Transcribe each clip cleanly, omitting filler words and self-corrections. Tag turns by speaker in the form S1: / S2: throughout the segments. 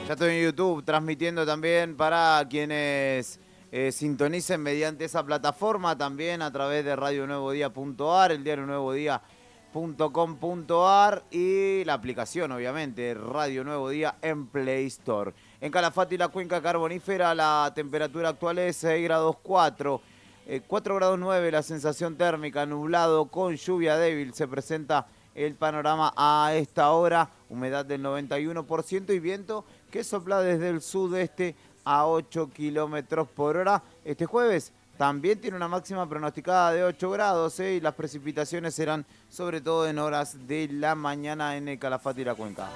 S1: Ya estoy en YouTube transmitiendo también para quienes sintonicen mediante esa plataforma, también a través de radionuevodía.ar, el diarionuevodía.com.ar y la aplicación, obviamente, Radio Nuevo Día en Play Store. En Calafate y la Cuenca Carbonífera la temperatura actual es 6 grados 4, 4 grados 9 la sensación térmica, nublado con lluvia débil. Se presenta el panorama a esta hora, humedad del 91% y viento que sopla desde el sudeste a 8 kilómetros por hora. Este jueves también tiene una máxima pronosticada de 8 grados y las precipitaciones serán sobre todo en horas de la mañana en el Calafate y la Cuenca.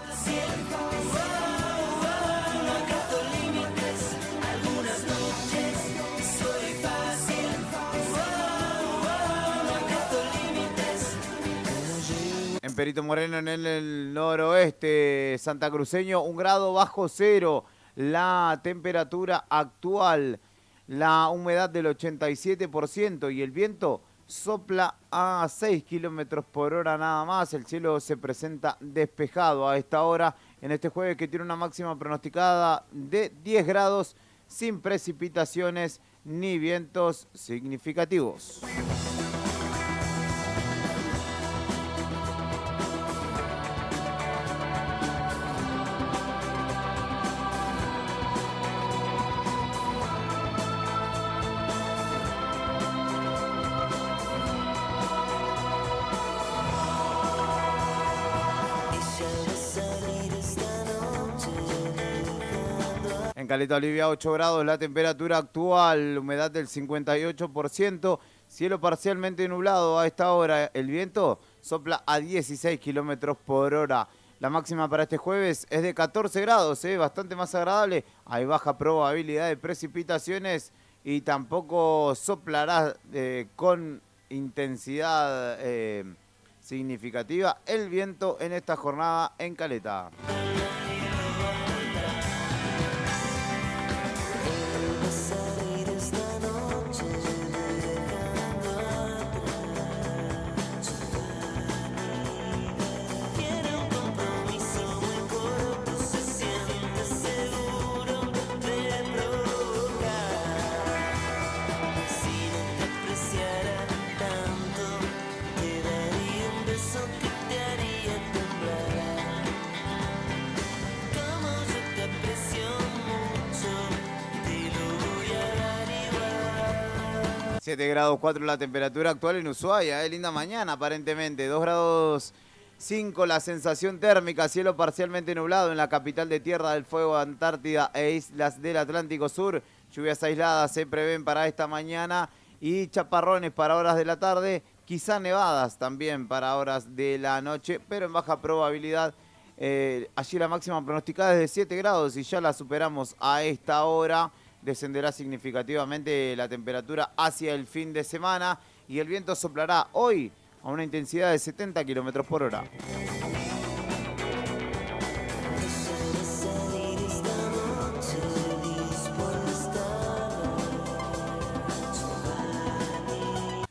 S1: En Perito Moreno, en el noroeste santacruceño, 1 grado bajo cero la temperatura actual, la humedad del 87% y el viento sopla a 6 kilómetros por hora nada más. El cielo se presenta despejado a esta hora en este jueves, que tiene una máxima pronosticada de 10 grados sin precipitaciones ni vientos significativos. En Caleta Olivia, 8 grados la temperatura actual, humedad del 58%, cielo parcialmente nublado a esta hora. El viento sopla a 16 kilómetros por hora. La máxima para este jueves es de 14 grados, bastante más agradable. Hay baja probabilidad de precipitaciones y tampoco soplará con intensidad significativa el viento en esta jornada en Caleta. Siete grados 4 la temperatura actual en Ushuaia, linda mañana aparentemente, 2 grados 5 la sensación térmica, cielo parcialmente nublado en la capital de Tierra del Fuego, Antártida e islas del Atlántico Sur. Lluvias aisladas se prevén para esta mañana y chaparrones para horas de la tarde, quizá nevadas también para horas de la noche, pero en baja probabilidad. Allí la máxima pronosticada es de 7 grados y ya la superamos a esta hora. Descenderá significativamente la temperatura hacia el fin de semana y el viento soplará hoy a una intensidad de 70 kilómetros por hora.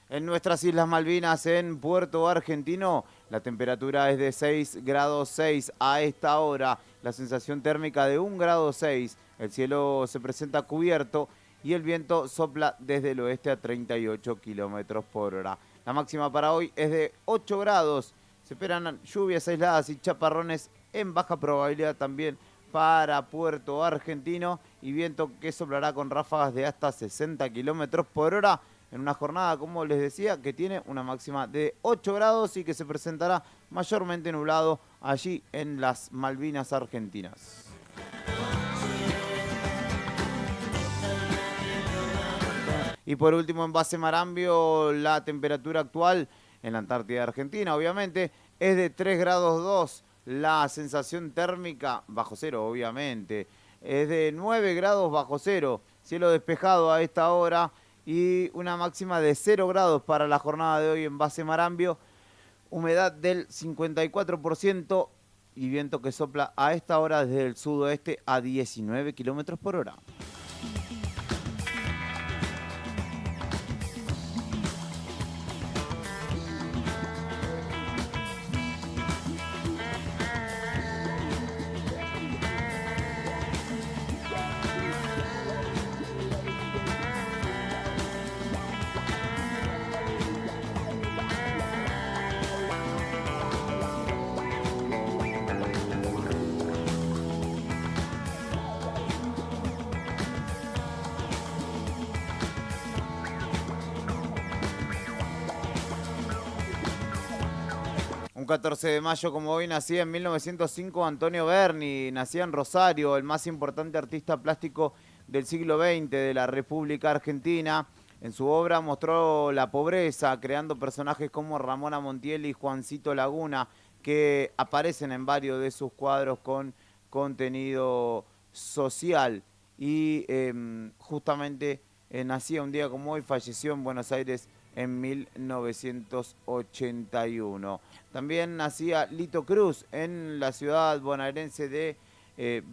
S1: En nuestras Islas Malvinas, en Puerto Argentino, la temperatura es de 6 grados 6 a esta hora. La sensación térmica de 1 grado 6. El cielo se presenta cubierto y el viento sopla desde el oeste a 38 kilómetros por hora. La máxima para hoy es de 8 grados. Se esperan lluvias aisladas y chaparrones en baja probabilidad también para Puerto Argentino y viento que soplará con ráfagas de hasta 60 kilómetros por hora en una jornada, como les decía, que tiene una máxima de 8 grados y que se presentará mayormente nublado allí en las Malvinas argentinas. Y por último, en base Marambio, la temperatura actual en la Antártida Argentina, obviamente, es de 3 grados 2. La sensación térmica, bajo cero, obviamente, es de 9 grados bajo cero. Cielo despejado a esta hora y una máxima de 0 grados para la jornada de hoy en base Marambio. Humedad del 54% y viento que sopla a esta hora desde el sudoeste a 19 kilómetros por hora. 14 de mayo, como hoy, nacía en 1905 Antonio Berni, nacía en Rosario, el más importante artista plástico del siglo XX de la República Argentina. En su obra mostró la pobreza, creando personajes como Ramona Montiel y Juancito Laguna, que aparecen en varios de sus cuadros con contenido social. Y justamente nacía un día como hoy, falleció en Buenos Aires en 1981. También nacía Lito Cruz en la ciudad bonaerense de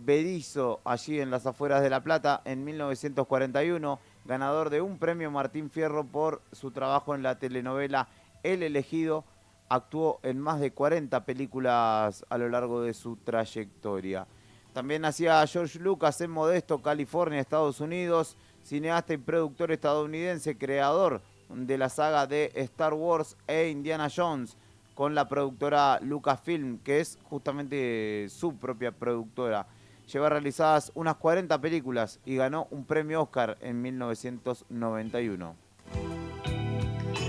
S1: Berizo, allí en las afueras de La Plata, en 1941, ganador de un premio Martín Fierro por su trabajo en la telenovela El Elegido. Actuó en más de 40 películas a lo largo de su trayectoria. También nacía George Lucas en Modesto, California, Estados Unidos, cineasta y productor estadounidense, creador de la saga de Star Wars e Indiana Jones, con la productora Lucasfilm, que es justamente su propia productora. Lleva realizadas unas 40 películas y ganó un premio Oscar en 1991.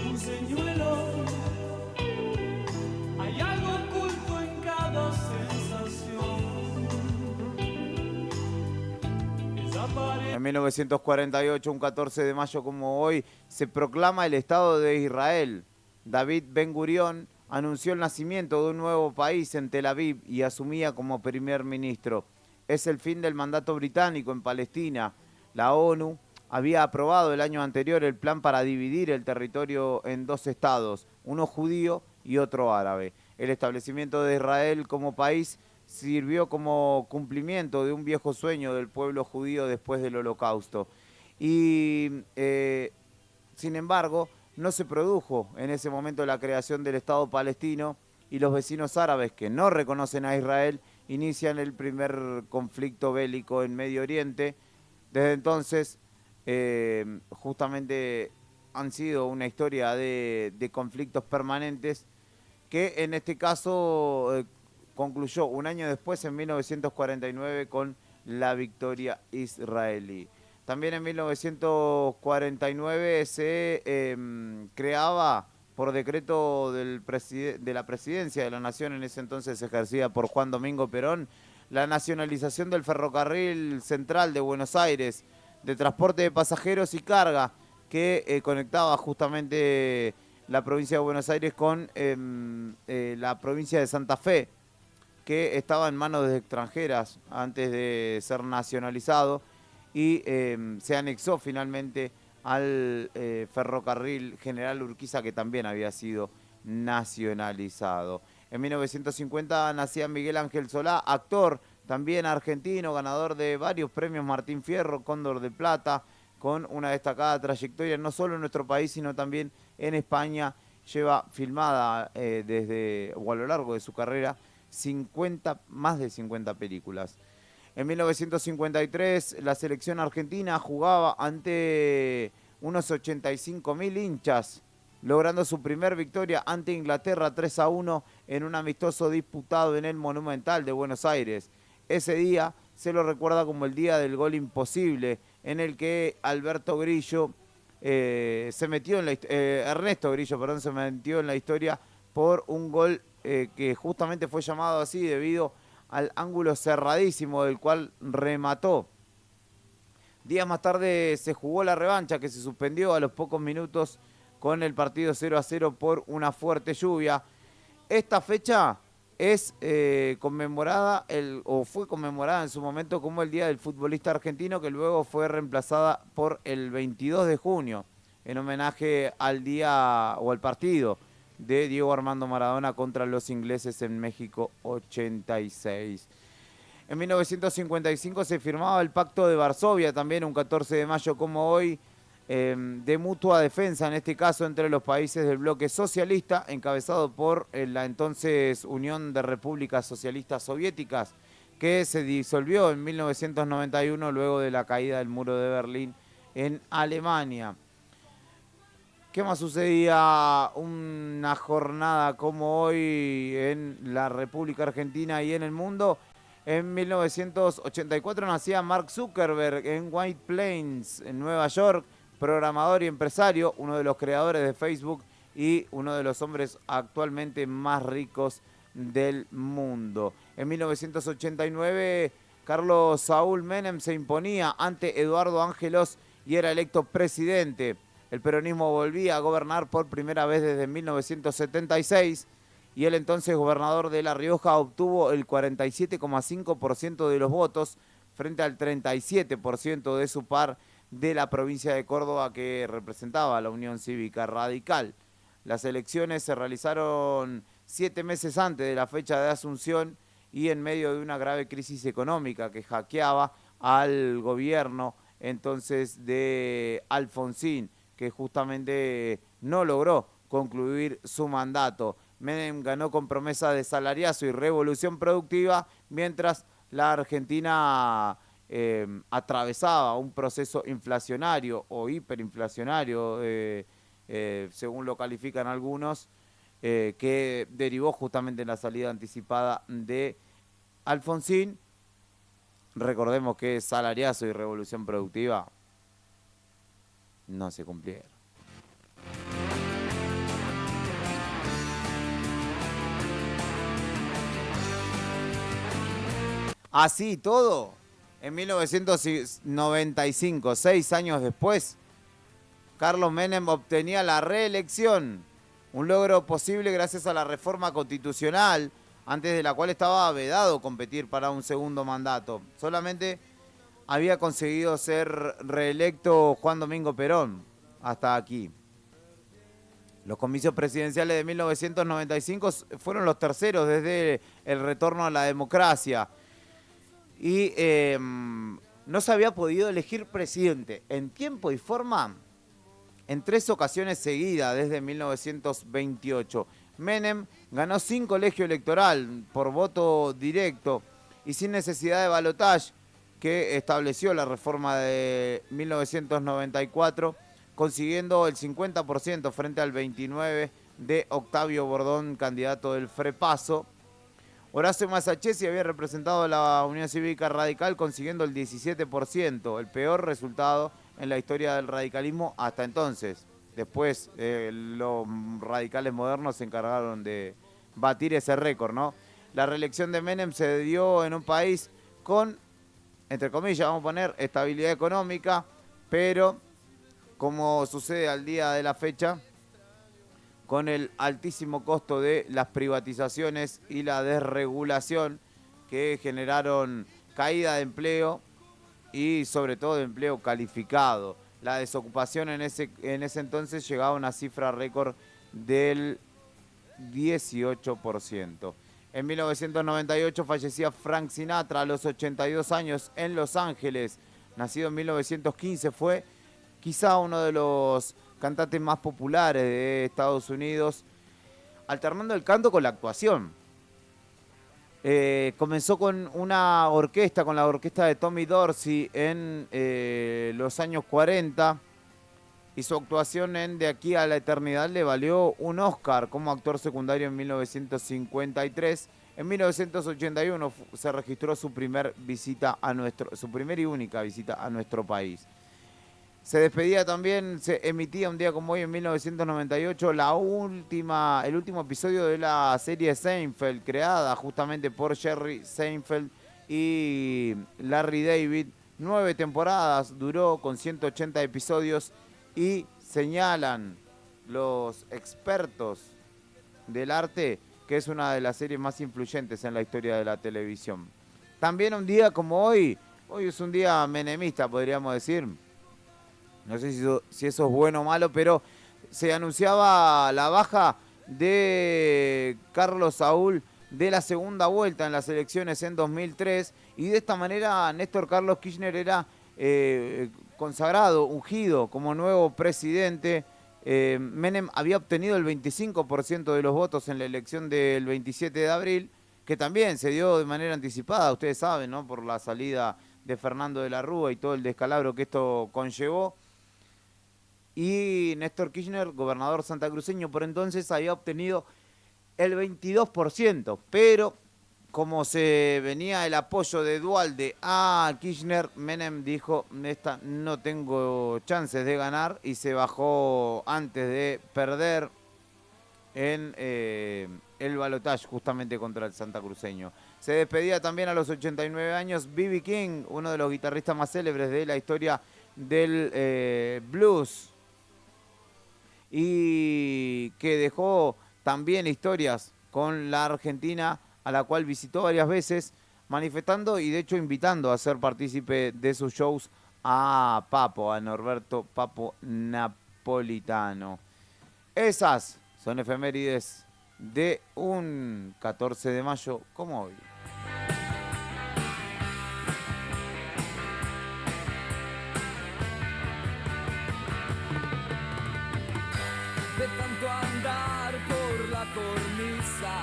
S2: Un señuelo, hay algo oculto en cada sensación.
S1: En 1948, un 14 de mayo como hoy, se proclama el Estado de Israel. David Ben-Gurión anunció el nacimiento de un nuevo país en Tel Aviv y asumía como primer ministro. Es el fin del mandato británico en Palestina. La ONU había aprobado el año anterior el plan para dividir el territorio en dos estados, uno judío y otro árabe. El establecimiento de Israel como país sirvió como cumplimiento de un viejo sueño del pueblo judío después del Holocausto. Y, sin embargo, no se produjo en ese momento la creación del Estado palestino y los vecinos árabes que no reconocen a Israel inician el primer conflicto bélico en Medio Oriente. Desde entonces, justamente han sido una historia de conflictos permanentes que en este caso concluyó un año después, en 1949, con la victoria israelí. También en 1949 se creaba, por decreto de la presidencia de la Nación, en ese entonces ejercida por Juan Domingo Perón, la nacionalización del ferrocarril central de Buenos Aires, de transporte de pasajeros y carga, que conectaba justamente la provincia de Buenos Aires con la provincia de Santa Fe, que estaba en manos de extranjeras antes de ser nacionalizado, y se anexó finalmente al ferrocarril General Urquiza, que también había sido nacionalizado. En 1950 nacía Miguel Ángel Solá, actor también argentino, ganador de varios premios Martín Fierro, Cóndor de Plata, con una destacada trayectoria no solo en nuestro país, sino también en España. Lleva filmada desde o a lo largo de su carrera más de 50 películas. En 1953 la selección argentina jugaba ante unos 85.000 hinchas, logrando su primer victoria ante Inglaterra 3-1 en un amistoso disputado en el Monumental de Buenos Aires. Ese día se lo recuerda como el día del gol imposible, en el que Ernesto Grillo se metió en la historia por un gol que justamente fue llamado así debido al ángulo cerradísimo del cual remató. Días más tarde se jugó la revancha, que se suspendió a los pocos minutos con el partido 0-0 por una fuerte lluvia. Esta fecha es conmemorada, fue conmemorada en su momento como el Día del Futbolista Argentino, que luego fue reemplazada por el 22 de junio, en homenaje al día o al partido de Diego Armando Maradona contra los ingleses en México 86. En 1955 se firmaba el Pacto de Varsovia, también un 14 de mayo como hoy, de mutua defensa, en este caso entre los países del bloque socialista, encabezado por la entonces Unión de Repúblicas Socialistas Soviéticas, que se disolvió en 1991 luego de la caída del muro de Berlín en Alemania. ¿Qué más sucedía una jornada como hoy en la República Argentina y en el mundo? En 1984 nacía Mark Zuckerberg en White Plains, en Nueva York, programador y empresario, uno de los creadores de Facebook y uno de los hombres actualmente más ricos del mundo. En 1989, Carlos Saúl Menem se imponía ante Eduardo Ángelos y era electo presidente. El peronismo volvía a gobernar por primera vez desde 1976 y el entonces gobernador de La Rioja obtuvo el 47,5% de los votos frente al 37% de su par de la provincia de Córdoba, que representaba a la Unión Cívica Radical. Las elecciones se realizaron 7 meses antes de la fecha de asunción y en medio de una grave crisis económica que hackeaba al gobierno entonces de Alfonsín, que justamente no logró concluir su mandato. Menem ganó con promesa de salariazo y revolución productiva, mientras la Argentina atravesaba un proceso inflacionario o hiperinflacionario, según lo califican algunos, que derivó justamente en la salida anticipada de Alfonsín. Recordemos que salariazo y revolución productiva no se cumplieron. Así todo, en 1995, 6 años después, Carlos Menem obtenía la reelección, un logro posible gracias a la reforma constitucional, antes de la cual estaba vedado competir para un segundo mandato. Solamente había conseguido ser reelecto Juan Domingo Perón, hasta aquí. Los comicios presidenciales de 1995 fueron los terceros desde el retorno a la democracia. Y no se había podido elegir presidente en tiempo y forma en 3 ocasiones seguidas desde 1928. Menem ganó sin colegio electoral por voto directo y sin necesidad de balotaje que estableció la reforma de 1994, consiguiendo el 50% frente al 29% de Octavio Bordón, candidato del Frepaso. Horacio Massachesi había representado a la Unión Cívica Radical consiguiendo el 17%, el peor resultado en la historia del radicalismo hasta entonces. Después los radicales modernos se encargaron de batir ese récord, ¿no? La reelección de Menem se dio en un país con, entre comillas, vamos a poner, estabilidad económica, pero como sucede al día de la fecha, con el altísimo costo de las privatizaciones y la desregulación que generaron caída de empleo y sobre todo de empleo calificado. La desocupación en ese entonces llegaba a una cifra récord del 18%. En 1998 fallecía Frank Sinatra a los 82 años en Los Ángeles. Nacido en 1915, fue quizá uno de los cantantes más populares de Estados Unidos, alternando el canto con la actuación. Comenzó con una orquesta, con la orquesta de Tommy Dorsey en los años 40, y su actuación en De aquí a la eternidad le valió un Oscar como actor secundario en 1953. En 1981 se registró su primera y única visita a nuestro país. Se despedía también, se emitía un día como hoy en 1998 el último episodio de la serie Seinfeld, creada justamente por Jerry Seinfeld y Larry David. 9 temporadas duró con 180 episodios y señalan los expertos del arte que es una de las series más influyentes en la historia de la televisión. También un día como hoy es un día menemista, podríamos decir. No sé si eso es bueno o malo, pero se anunciaba la baja de Carlos Saúl de la segunda vuelta en las elecciones en 2003, y de esta manera Néstor Carlos Kirchner era consagrado, ungido como nuevo presidente. Menem había obtenido el 25% de los votos en la elección del 27 de abril, que también se dio de manera anticipada, ustedes saben, ¿no? Por la salida de Fernando de la Rúa y todo el descalabro que esto conllevó. Y Néstor Kirchner, gobernador santacruceño por entonces, había obtenido el 22%, pero como se venía el apoyo de Duhalde a Kirchner, Menem dijo, no tengo chances de ganar, y se bajó antes de perder en el balotaje justamente contra el santacruceño. Se despedía también a los 89 años B.B. King, uno de los guitarristas más célebres de la historia del blues, y que dejó también historias con la Argentina, a la cual visitó varias veces, manifestando y de hecho invitando a ser partícipe de sus shows a Papo, a Norberto Papo Napolitano. Esas son efemérides de un 14 de mayo como hoy.
S2: De tanto andar por la cornisa,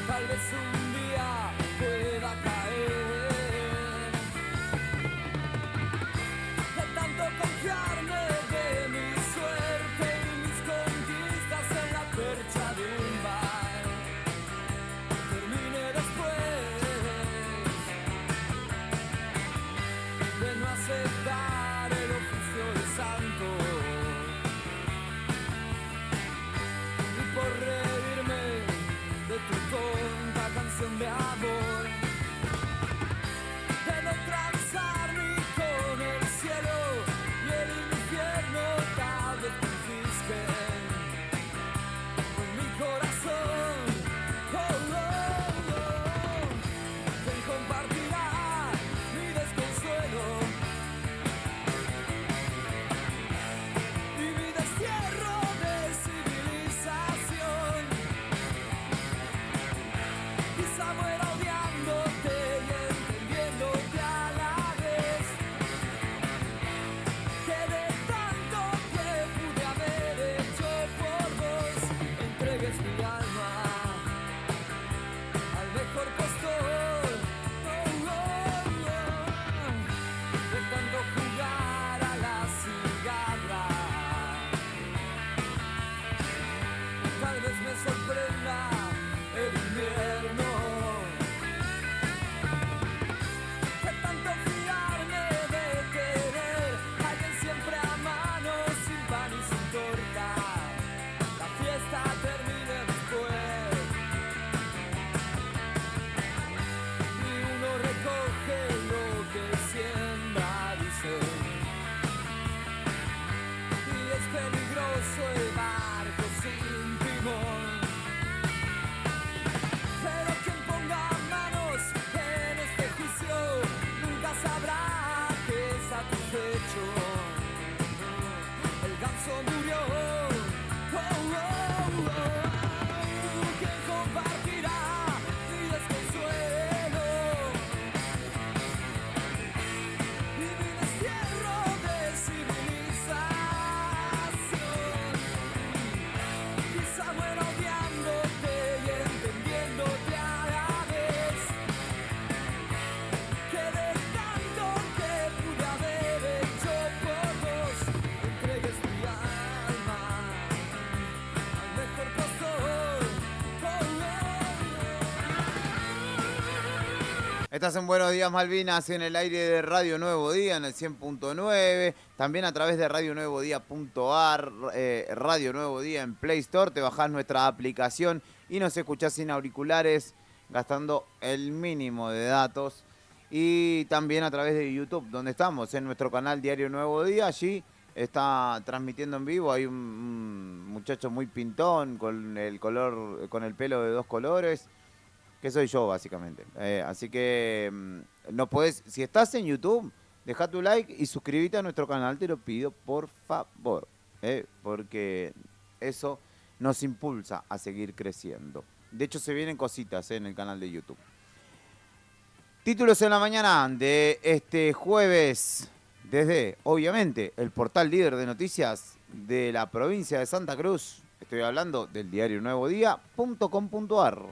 S2: tal vez un día pueda caer. De tanto confiarme de mi suerte y mis conquistas en la percha de un bar, termine después de no aceptar el oficio de santo y por reírme de tu tonta canción de amor, de no transar ni con el cielo y el infierno tal vez confisquen con mi corazón. Oh, oh, oh. ¿Quién compartirá mi desconsuelo y mi destierro de civilización? Quizá muera odiándote y entendiéndote a la vez, que de tanto que pude haber hecho por vos, entregues mi alma al mejor postor. Oh, oh, oh. De tanto jugar a la cigarra, tal vez me sorprenda el invierno. De tanto fiarme de querer a alguien siempre a mano, sin pan y sin torta, la fiesta termine después y uno recoge lo que siembra, dicen, y es peligroso el barco sin timón. Pero quien ponga manos en este juicio nunca sabrá que es satisfecho. El ganso murió. Oh, oh, oh. ¿Quién compartirá mi desconsuelo y mi destierro de civilización? Quizá muera odiándote y entendiéndote a la vez, que de tanto que pude haber hecho por vos, entregues mi alma al mejor postor. Oh, oh,
S1: Estás en Buenos Días Malvinas, en el aire de Radio Nuevo Día, en el 100.9, también a través de radionuevodía.ar, Radio Nuevo Día en Play Store, te bajás nuestra aplicación y nos escuchás sin auriculares, gastando el mínimo de datos, y también a través de YouTube, donde estamos, en nuestro canal Diario Nuevo Día. Allí está transmitiendo en vivo, hay un muchacho muy pintón, con el pelo de 2 colores, que soy yo, básicamente. Así que no podés, si estás en YouTube, deja tu like y suscríbete a nuestro canal, te lo pido por favor, porque eso nos impulsa a seguir creciendo. De hecho, se vienen cositas en el canal de YouTube. Títulos en la mañana de este jueves, desde, obviamente, el portal líder de noticias de la provincia de Santa Cruz. Estoy hablando del diarionuevodía.com.ar.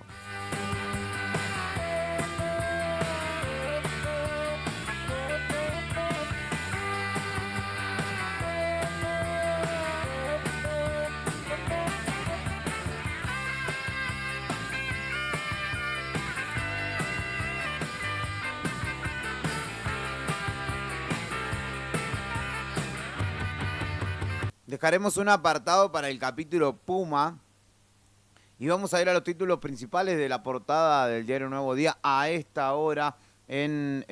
S1: dejaremos un apartado para el capítulo Puma y vamos a ir a los títulos principales de la portada del diario Nuevo Día a esta hora en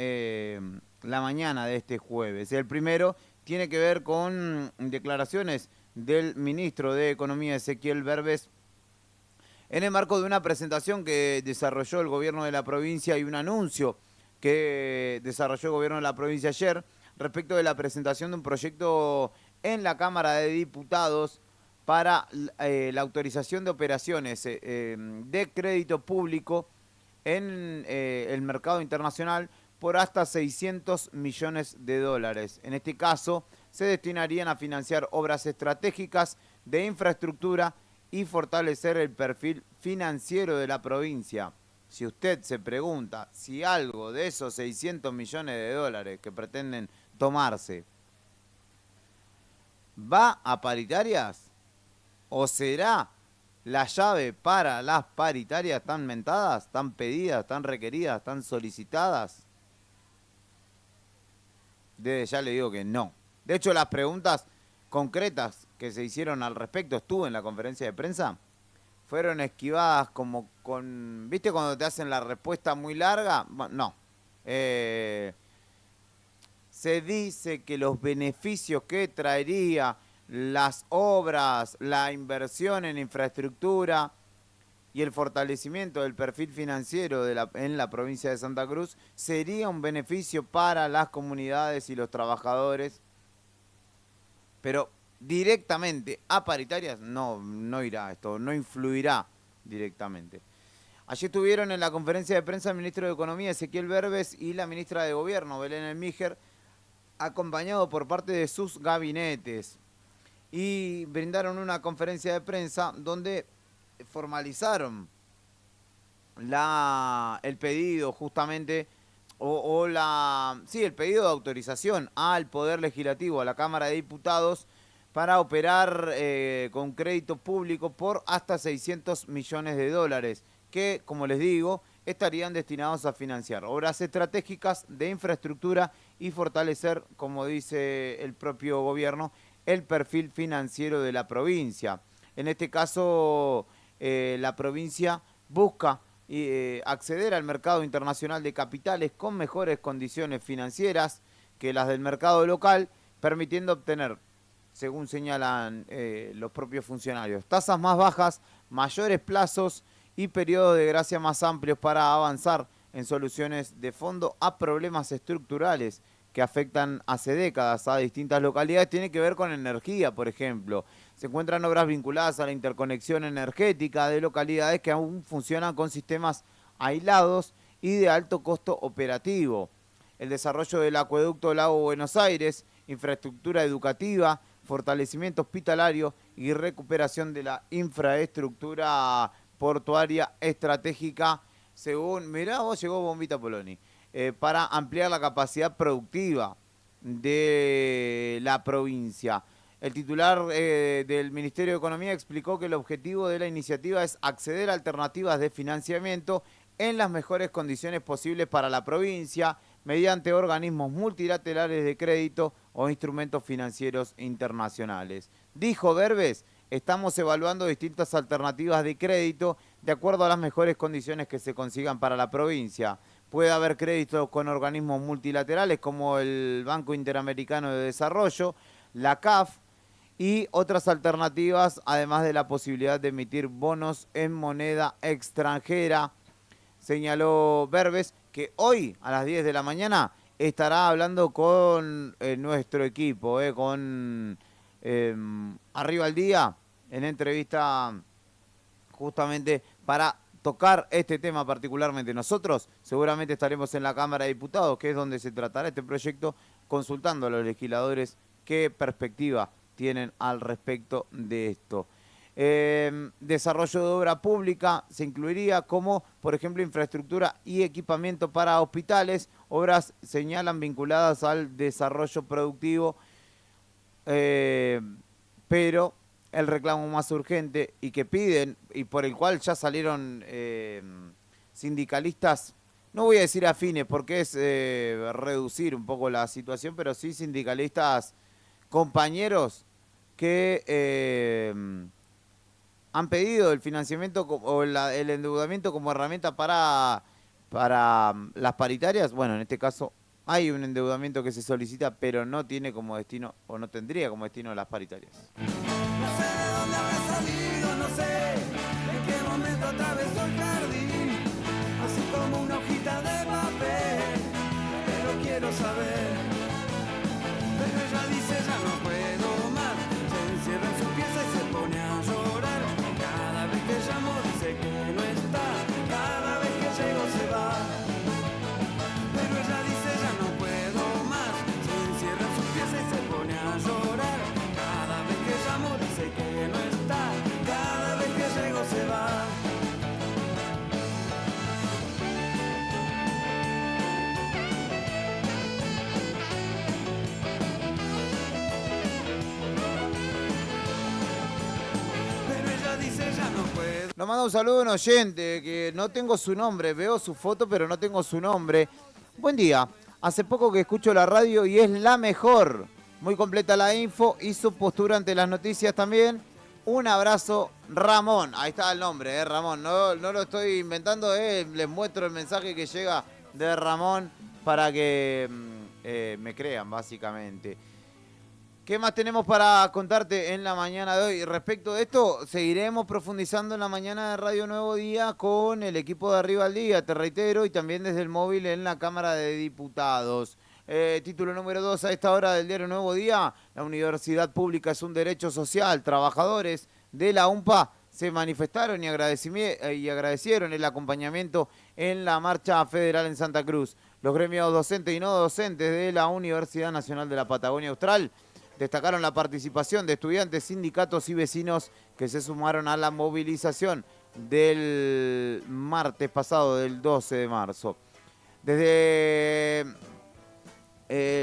S1: la mañana de este jueves. El primero tiene que ver con declaraciones del ministro de Economía, Ezequiel Verbes, en el marco de una presentación que desarrolló el gobierno de la provincia y un anuncio que desarrolló el gobierno de la provincia ayer respecto de la presentación de un proyecto en la Cámara de Diputados para la autorización de operaciones de crédito público en el mercado internacional por hasta 600 millones de dólares. En este caso, se destinarían a financiar obras estratégicas de infraestructura y fortalecer el perfil financiero de la provincia. Si usted se pregunta si algo de esos 600 millones de dólares que pretenden tomarse va a paritarias o será la llave para las paritarias tan mentadas, tan pedidas, tan requeridas, tan solicitadas, desde ya le digo que no. De hecho, las preguntas concretas que se hicieron al respecto, estuve en la conferencia de prensa, fueron esquivadas como con, ¿viste cuando te hacen la respuesta muy larga? Bueno, no. Se dice que los beneficios que traería las obras, la inversión en infraestructura y el fortalecimiento del perfil financiero en la provincia de Santa Cruz sería un beneficio para las comunidades y los trabajadores, pero directamente a paritarias no irá esto, no influirá directamente. Allí estuvieron en la conferencia de prensa el ministro de Economía, Ezequiel Verbes, y la ministra de Gobierno, Belén Elmiger, acompañado por parte de sus gabinetes. Y brindaron una conferencia de prensa donde formalizaron el pedido justamente, el pedido de autorización al Poder Legislativo, a la Cámara de Diputados, para operar con crédito público por hasta 600 millones de dólares, que, como les digo, estarían destinados a financiar obras estratégicas de infraestructura y fortalecer, como dice el propio gobierno, el perfil financiero de la provincia. En este caso, la provincia busca acceder al mercado internacional de capitales con mejores condiciones financieras que las del mercado local, permitiendo obtener, según señalan los propios funcionarios, tasas más bajas, mayores plazos y periodos de gracia más amplios para avanzar en soluciones de fondo a problemas estructurales que afectan hace décadas a distintas localidades. Tiene que ver con energía, por ejemplo. Se encuentran obras vinculadas a la interconexión energética de localidades que aún funcionan con sistemas aislados y de alto costo operativo. El desarrollo del acueducto Lago Buenos Aires, infraestructura educativa, fortalecimiento hospitalario y recuperación de la infraestructura portuaria estratégica, según, mirá vos, llegó Bombita Poloni, para ampliar la capacidad productiva de la provincia. El titular del Ministerio de Economía explicó que el objetivo de la iniciativa es acceder a alternativas de financiamiento en las mejores condiciones posibles para la provincia, mediante organismos multilaterales de crédito o instrumentos financieros internacionales. Dijo Verbes, estamos evaluando distintas alternativas de crédito de acuerdo a las mejores condiciones que se consigan para la provincia. Puede haber créditos con organismos multilaterales como el Banco Interamericano de Desarrollo, la CAF, y otras alternativas, además de la posibilidad de emitir bonos en moneda extranjera. Señaló Verbes que hoy a las 10 de la mañana estará hablando con nuestro equipo, con Arriba al Día, en entrevista justamente para tocar este tema particularmente. Nosotros seguramente estaremos en la Cámara de Diputados, que es donde se tratará este proyecto, consultando a los legisladores qué perspectiva tienen al respecto de esto. Desarrollo de obra pública se incluiría como, por ejemplo, infraestructura y equipamiento para hospitales, obras señalan vinculadas al desarrollo productivo, pero el reclamo más urgente y que piden, y por el cual ya salieron sindicalistas, no voy a decir afines porque es reducir un poco la situación, pero sí sindicalistas compañeros que han pedido el financiamiento o el endeudamiento como herramienta para las paritarias. Bueno, en este caso hay un endeudamiento que se solicita, pero no tiene como destino, o no tendría como destino, las paritarias.
S2: No sé de dónde habrá salido, no sé en qué momento atravesó el jardín, así como una hojita de papel, pero quiero saber. Pero ella dice ya no puedo más, se encierra en su pieza y se pone a llorar. Cada vez que llamo dice que no está, cada vez que llego se va. Pero ella dice ya no puedo más, se encierra en su pieza y se pone a llorar. Cada vez que llamo dice que no está, cada vez que llego se va. Pero ella dice ya no puedo.
S1: Nos manda un saludo a un oyente que no tengo su nombre, veo su foto pero no tengo su nombre. Buen día, hace poco que escucho la radio y es la mejor. Muy completa la info y su postura ante las noticias también. Un abrazo, Ramón. Ahí está el nombre, Ramón. No lo estoy inventando, les muestro el mensaje que llega de Ramón para que me crean, básicamente. ¿Qué más tenemos para contarte en la mañana de hoy? Respecto de esto, seguiremos profundizando en la mañana de Radio Nuevo Día con el equipo de Arriba al Día, te reitero, y también desde el móvil en la Cámara de Diputados. Título número 2 a esta hora del diario Nuevo Día. La universidad pública es un derecho social. Trabajadores de la UMPA se manifestaron y agradecieron el acompañamiento en la marcha federal en Santa Cruz. Los gremios docentes y no docentes de la Universidad Nacional de la Patagonia Austral destacaron la participación de estudiantes, sindicatos y vecinos que se sumaron a la movilización del martes pasado, del 12 de marzo. Desde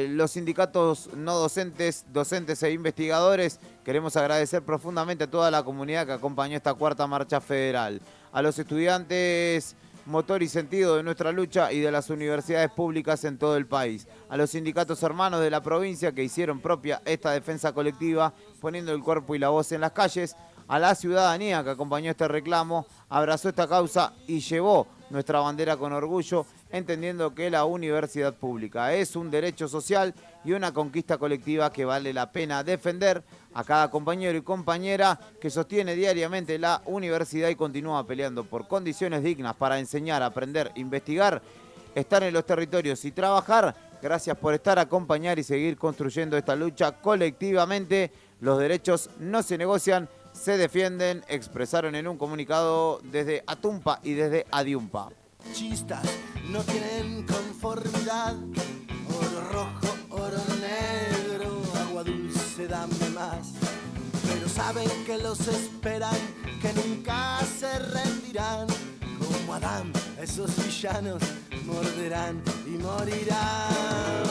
S1: los sindicatos no docentes, docentes e investigadores, queremos agradecer profundamente a toda la comunidad que acompañó esta cuarta marcha federal. A los estudiantes, motor y sentido de nuestra lucha, y de las universidades públicas en todo el país. A los sindicatos hermanos de la provincia que hicieron propia esta defensa colectiva, poniendo el cuerpo y la voz en las calles. A la ciudadanía que acompañó este reclamo, abrazó esta causa y llevó nuestra bandera con orgullo, entendiendo que la universidad pública es un derecho social y una conquista colectiva que vale la pena defender. A cada compañero y compañera que sostiene diariamente la universidad y continúa peleando por condiciones dignas para enseñar, aprender, investigar, estar en los territorios y trabajar. Gracias por estar, acompañar y seguir construyendo esta lucha colectivamente. Los derechos no se negocian, se defienden, expresaron en un comunicado desde Atumpa y desde Adiumpa.
S3: Chistas no tienen conformidad, oro rojo, oro negro, agua dulce, dame más. Pero saben que los esperan, que nunca se rendirán. Como Adán, esos villanos morderán y morirán.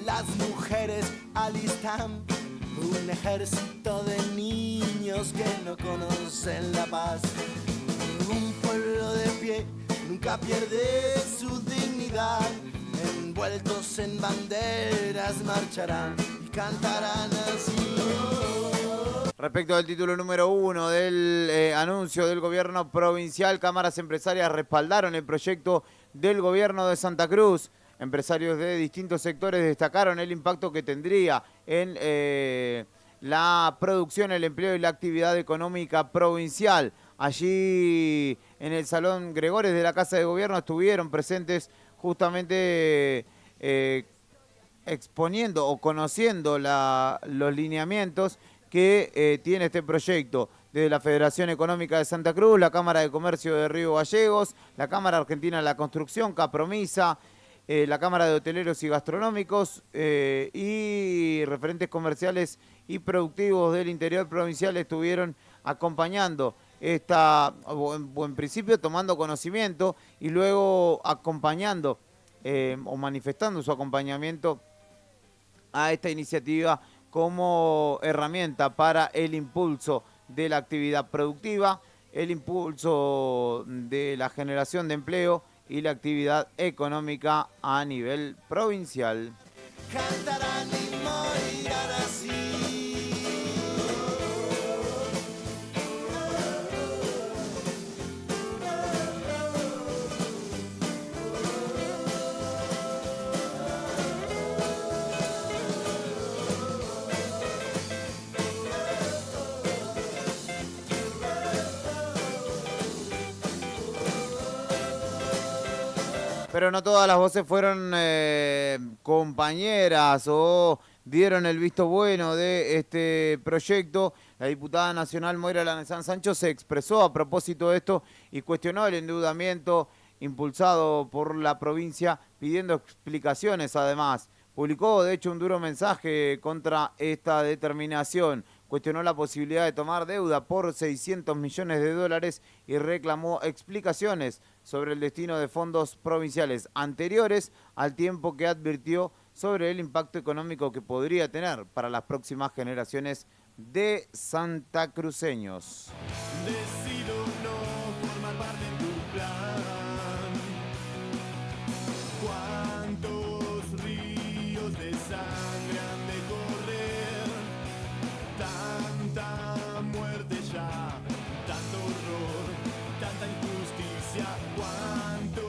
S3: Las mujeres alistan un ejército de niños que no conocen la paz. Un pueblo de pie nunca pierde su dignidad. Envueltos en banderas marcharán y cantarán así.
S1: Respecto al título número 1 del anuncio del gobierno provincial, cámaras empresarias respaldaron el proyecto del gobierno de Santa Cruz. Empresarios de distintos sectores destacaron el impacto que tendría en la producción, el empleo y la actividad económica provincial. Allí en el Salón Gregores de la Casa de Gobierno estuvieron presentes justamente exponiendo o conociendo los lineamientos que tiene este proyecto. Desde la Federación Económica de Santa Cruz, la Cámara de Comercio de Río Gallegos, la Cámara Argentina de la Construcción, Capromisa, la Cámara de Hoteleros y Gastronómicos y referentes comerciales y productivos del interior provincial estuvieron acompañando o en principio tomando conocimiento y luego acompañando o manifestando su acompañamiento a esta iniciativa como herramienta para el impulso de la actividad productiva, el impulso de la generación de empleo y la actividad económica a nivel provincial.
S3: Cantarán y morirán así.
S1: Pero no todas las voces fueron compañeras o dieron el visto bueno de este proyecto. La diputada nacional Moira Lanzán Sancho se expresó a propósito de esto y cuestionó el endeudamiento impulsado por la provincia, pidiendo explicaciones además. Publicó, de hecho, un duro mensaje contra esta determinación. Cuestionó la posibilidad de tomar deuda por 600 millones de dólares y reclamó explicaciones sobre el destino de fondos provinciales anteriores al tiempo que advirtió sobre el impacto económico que podría tener para las próximas generaciones de santacruceños.
S2: Decido no formar parte de tu plan. ¿Cuántos ríos de sangre han de correr? Tanta muerte ya, tanto horror, tanta injusticia. ¿Cuánto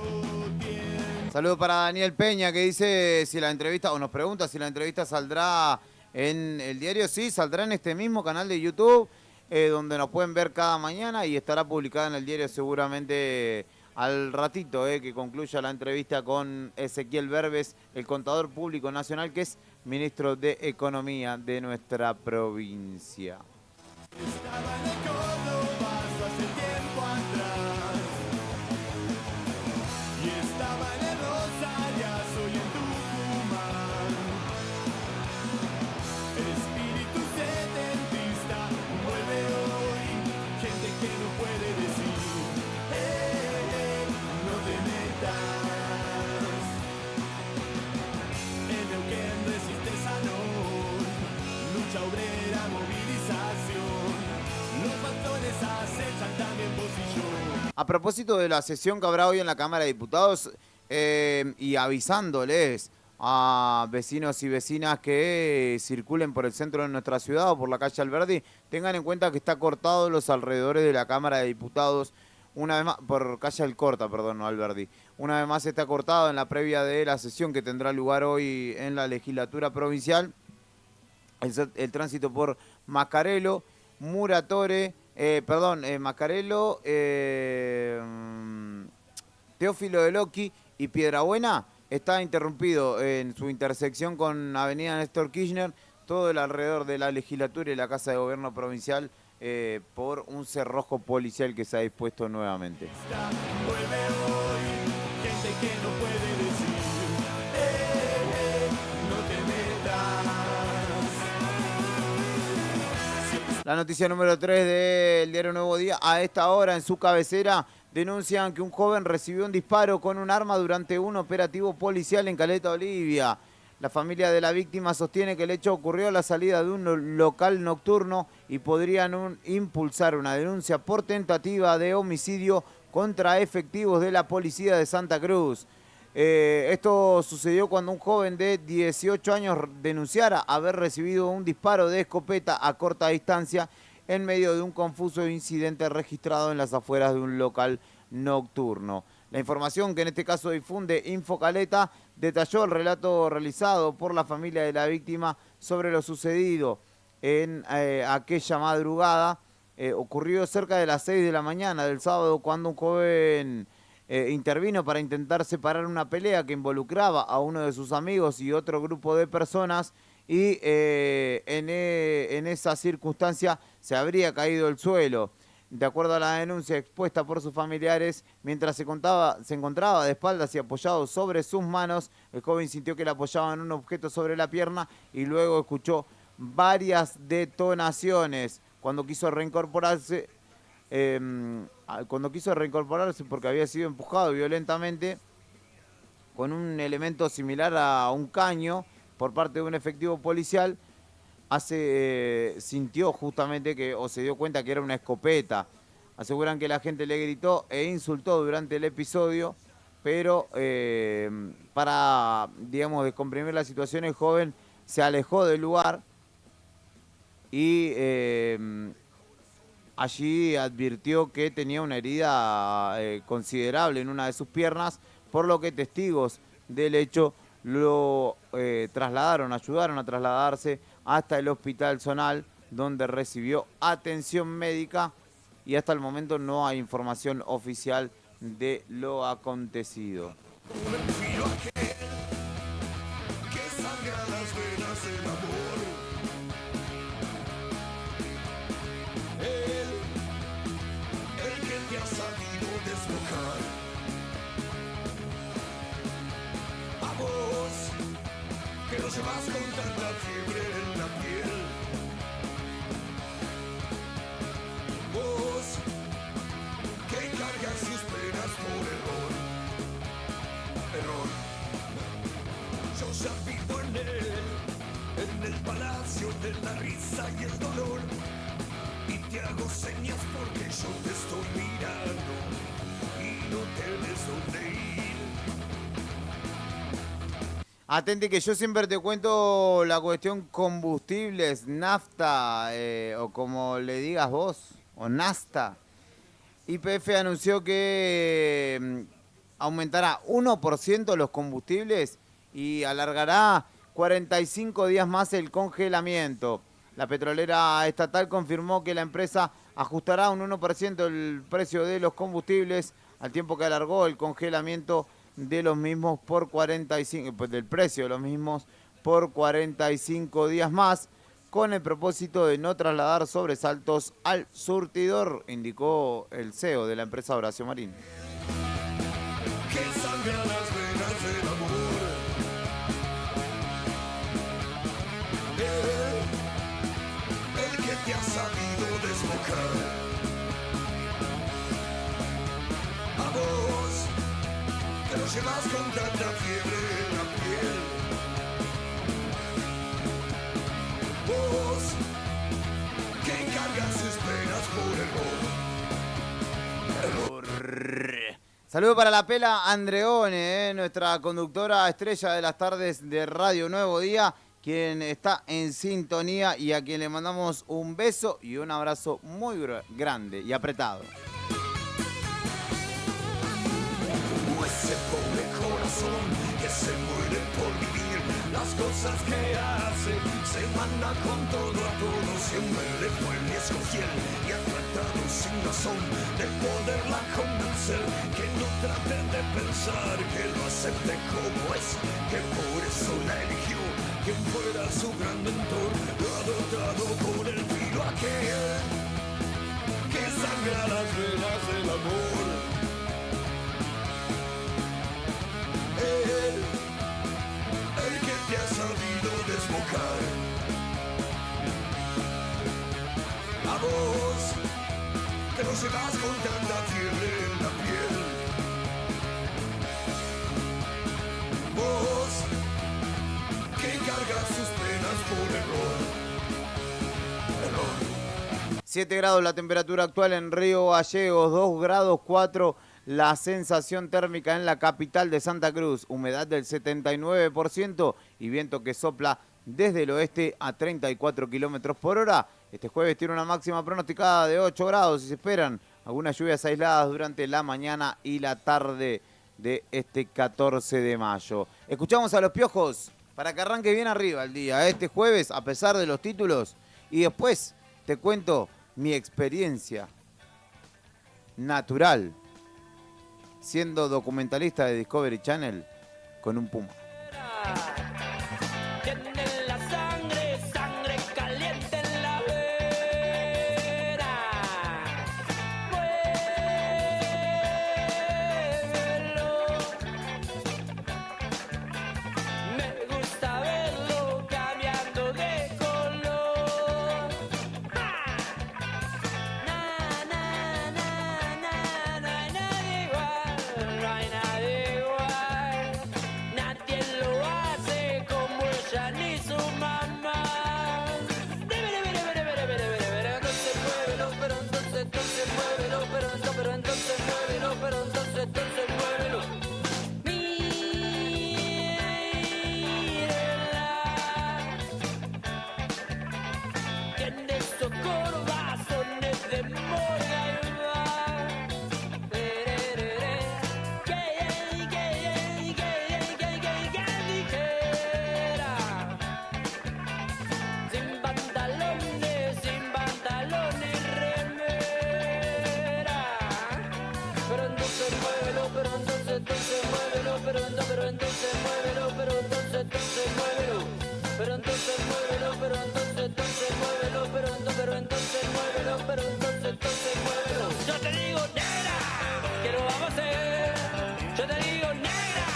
S2: tiempo?
S1: Saludo para Daniel Peña, que dice si la entrevista, o nos pregunta si la entrevista saldrá en el diario. Sí, saldrá en este mismo canal de YouTube, donde nos pueden ver cada mañana y estará publicada en el diario seguramente al ratito, que concluya la entrevista con Ezequiel Verbes, el contador público nacional, que es ministro de Economía de nuestra provincia.
S2: Estaba en el Córdoba hace tiempo atrás y estaba en el Rosarias, hoy en Tucumán. Espíritu setentista vuelve hoy, gente que no puede decir, no te metas. En Neuquén resiste Sanón, lucha obrera, movilización. Los patrones acechan también vos y yo.
S1: A propósito de la sesión que habrá hoy en la Cámara de Diputados y avisándoles a vecinos y vecinas que circulen por el centro de nuestra ciudad o por la calle Alberdi, tengan en cuenta que está cortado los alrededores de la Cámara de Diputados, una vez más, por calle Alcorta, perdón, no Alberdi. Una vez más está cortado en la previa de la sesión que tendrá lugar hoy en la legislatura provincial. El tránsito por Mascarelo, Muratore, Mascarelo, Teófilo de Loqui y Piedrabuena está interrumpido en su intersección con Avenida Néstor Kirchner, todo el alrededor de la legislatura y la Casa de Gobierno provincial por un cerrojo policial que se ha dispuesto nuevamente.
S2: Vuelve hoy, gente que no puede decir, no te metas.
S1: La noticia número 3 del diario Nuevo Día. A esta hora, en su cabecera, denuncian que un joven recibió un disparo con un arma durante un operativo policial en Caleta Olivia. La familia de la víctima sostiene que el hecho ocurrió a la salida de un local nocturno y podrían impulsar una denuncia por tentativa de homicidio contra efectivos de la policía de Santa Cruz. Esto sucedió cuando un joven de 18 años denunciara haber recibido un disparo de escopeta a corta distancia en medio de un confuso incidente registrado en las afueras de un local nocturno. La información que en este caso difunde Infocaleta detalló el relato realizado por la familia de la víctima sobre lo sucedido en aquella madrugada. Ocurrió cerca de las 6 de la mañana del sábado cuando un joven intervino para intentar separar una pelea que involucraba a uno de sus amigos y otro grupo de personas y en esa circunstancia se habría caído al suelo. De acuerdo a la denuncia expuesta por sus familiares, mientras se encontraba de espaldas y apoyado sobre sus manos, el joven sintió que le apoyaban un objeto sobre la pierna y luego escuchó varias detonaciones. Cuando quiso reincorporarse porque había sido empujado violentamente con un elemento similar a un caño por parte de un efectivo policial, sintió justamente que, o se dio cuenta que era una escopeta. Aseguran que la gente le gritó e insultó durante el episodio, pero para, digamos, descomprimir la situación, el joven se alejó del lugar y allí advirtió que tenía una herida considerable en una de sus piernas, por lo que testigos del hecho lo ayudaron a trasladarse hasta el Hospital Zonal, donde recibió atención médica y hasta el momento no hay información oficial de lo acontecido.
S3: Que no se vas con tanta fiebre en la piel. Vos, que cargas sus penas por error. Yo ya vivo en el palacio de la risa y el dolor. Y te hago señas porque yo te estoy mirando y no tenés dónde ir.
S1: Atente que yo siempre te cuento la cuestión combustibles, nafta, o como le digas vos, o nafta. YPF anunció que aumentará 1% los combustibles y alargará 45 días más el congelamiento. La petrolera estatal confirmó que la empresa ajustará un 1% el precio de los combustibles, al tiempo que alargó el congelamiento de los mismos por 45, del precio de los mismos por 45 días más, con el propósito de no trasladar sobresaltos al surtidor, indicó el CEO de la empresa Horacio Marín.
S3: Que sangran las venas del amor. El que te ha sabido desbocar. A vos, que lo llevas con tanta fiebre en la piel. Vos, que cargas sus penas por error.
S1: Saludo para la Pela Andreone, nuestra conductora estrella de las tardes de Radio Nuevo Día, quien está en sintonía y a quien le mandamos un beso y un abrazo muy grande y apretado.
S3: Ese pobre corazón que se muere por vivir las cosas que hace, se manda con todo a todo, siempre le fue riesgo fiel y ha tratado sin razón de poderla convencer, que no trate de pensar, que lo acepte como es, que por eso la eligió, quien fuera su gran mentor, lo ha dotado con el filo aquel que sangra las venas del amor. El que te ha sabido desbocar. A vos, que no se vas con tanta fiebre en la piel. Vos, que cargas sus penas por error.
S1: 7 grados la temperatura actual en Río Gallegos, 2 grados 4 la sensación térmica en la capital de Santa Cruz, humedad del 79% y viento que sopla desde el oeste a 34 kilómetros por hora. Este jueves tiene una máxima pronosticada de 8 grados y se esperan algunas lluvias aisladas durante la mañana y la tarde de este 14 de mayo. Escuchamos a los Piojos para que arranque bien arriba el día, este jueves, a pesar de los títulos. Y después te cuento mi experiencia natural siendo documentalista de Discovery Channel con un puma.
S2: Tiene la sangre, sangre caliente en la vera. Muévelo. Me gusta verlo cambiando de color. ¡Ah! Na, na, na, na, na, nadie igual, no hay nadie igual. Nadie lo hace pero entonces muévelo, pero entonces muévelo. Pero entonces muévelo, pero entonces muévelo, pero entonces muévelo, pero entonces muévelo. Yo te digo, negra, que lo vamos a hacer. Yo te digo, negra,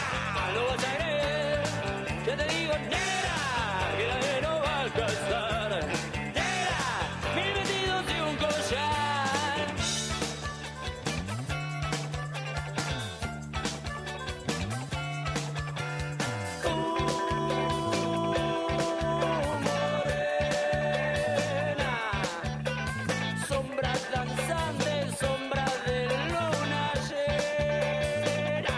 S2: lo vas a creer. Yo te digo, negra, que nadie nos va a alcanzar. Negra, 1000 vestidos y un collar. Sombras danzantes, sombras de luna llena.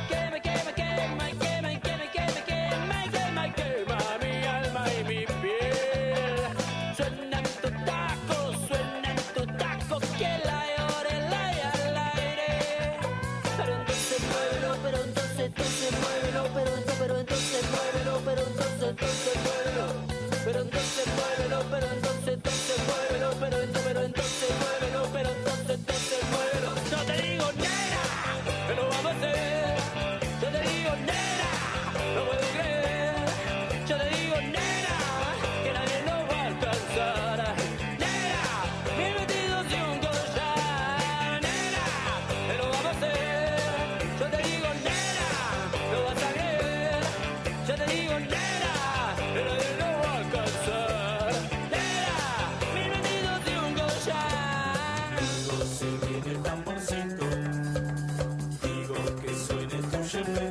S2: Que me quema, quema, quema, quema, quema, quema, quema, quema mi alma y mi piel. Suenan tus tacos, que la llore, la al aire. Pero entonces muévelo, pero entonces muévelo, pero entonces muévelo, pero entonces muévelo. Pero entonces muévelo, pero entonces muévelo, pero entonces muévelo, pero entonces muévelo. Yo te digo, nena, que lo vamos a hacer. Yo te digo, nena, no puedo creer. Yo te digo, nena, que nadie nos va a alcanzar. Nena, 1000 vestidos y un collar. Nena, que lo vamos a hacer. Yo te digo, nena, lo vas a creer. Yo te digo, nena, que nadie nos va a alcanzar. Nena, 1000 vestidos y un collar.
S3: Digo, se viene el tamborcito. Digo que suene tu jefe.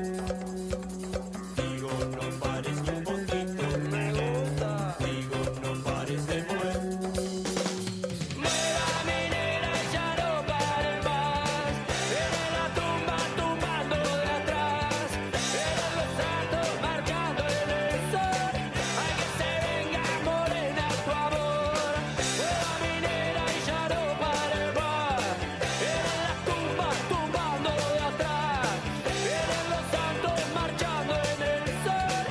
S3: Digo, no pares ni un poquito.
S2: Me gusta.
S3: Digo, no pares de mover.
S2: Mueva mi negra y ya no pare más. Viene la tumba tumbando de atrás. Vienen los santos marchando en el sol. Hay que se venga morena tu amor. Mueva mi negra y ya no pare más. Vienen las tumbas tumbando de atrás. Vienen los santos marchando en el sol.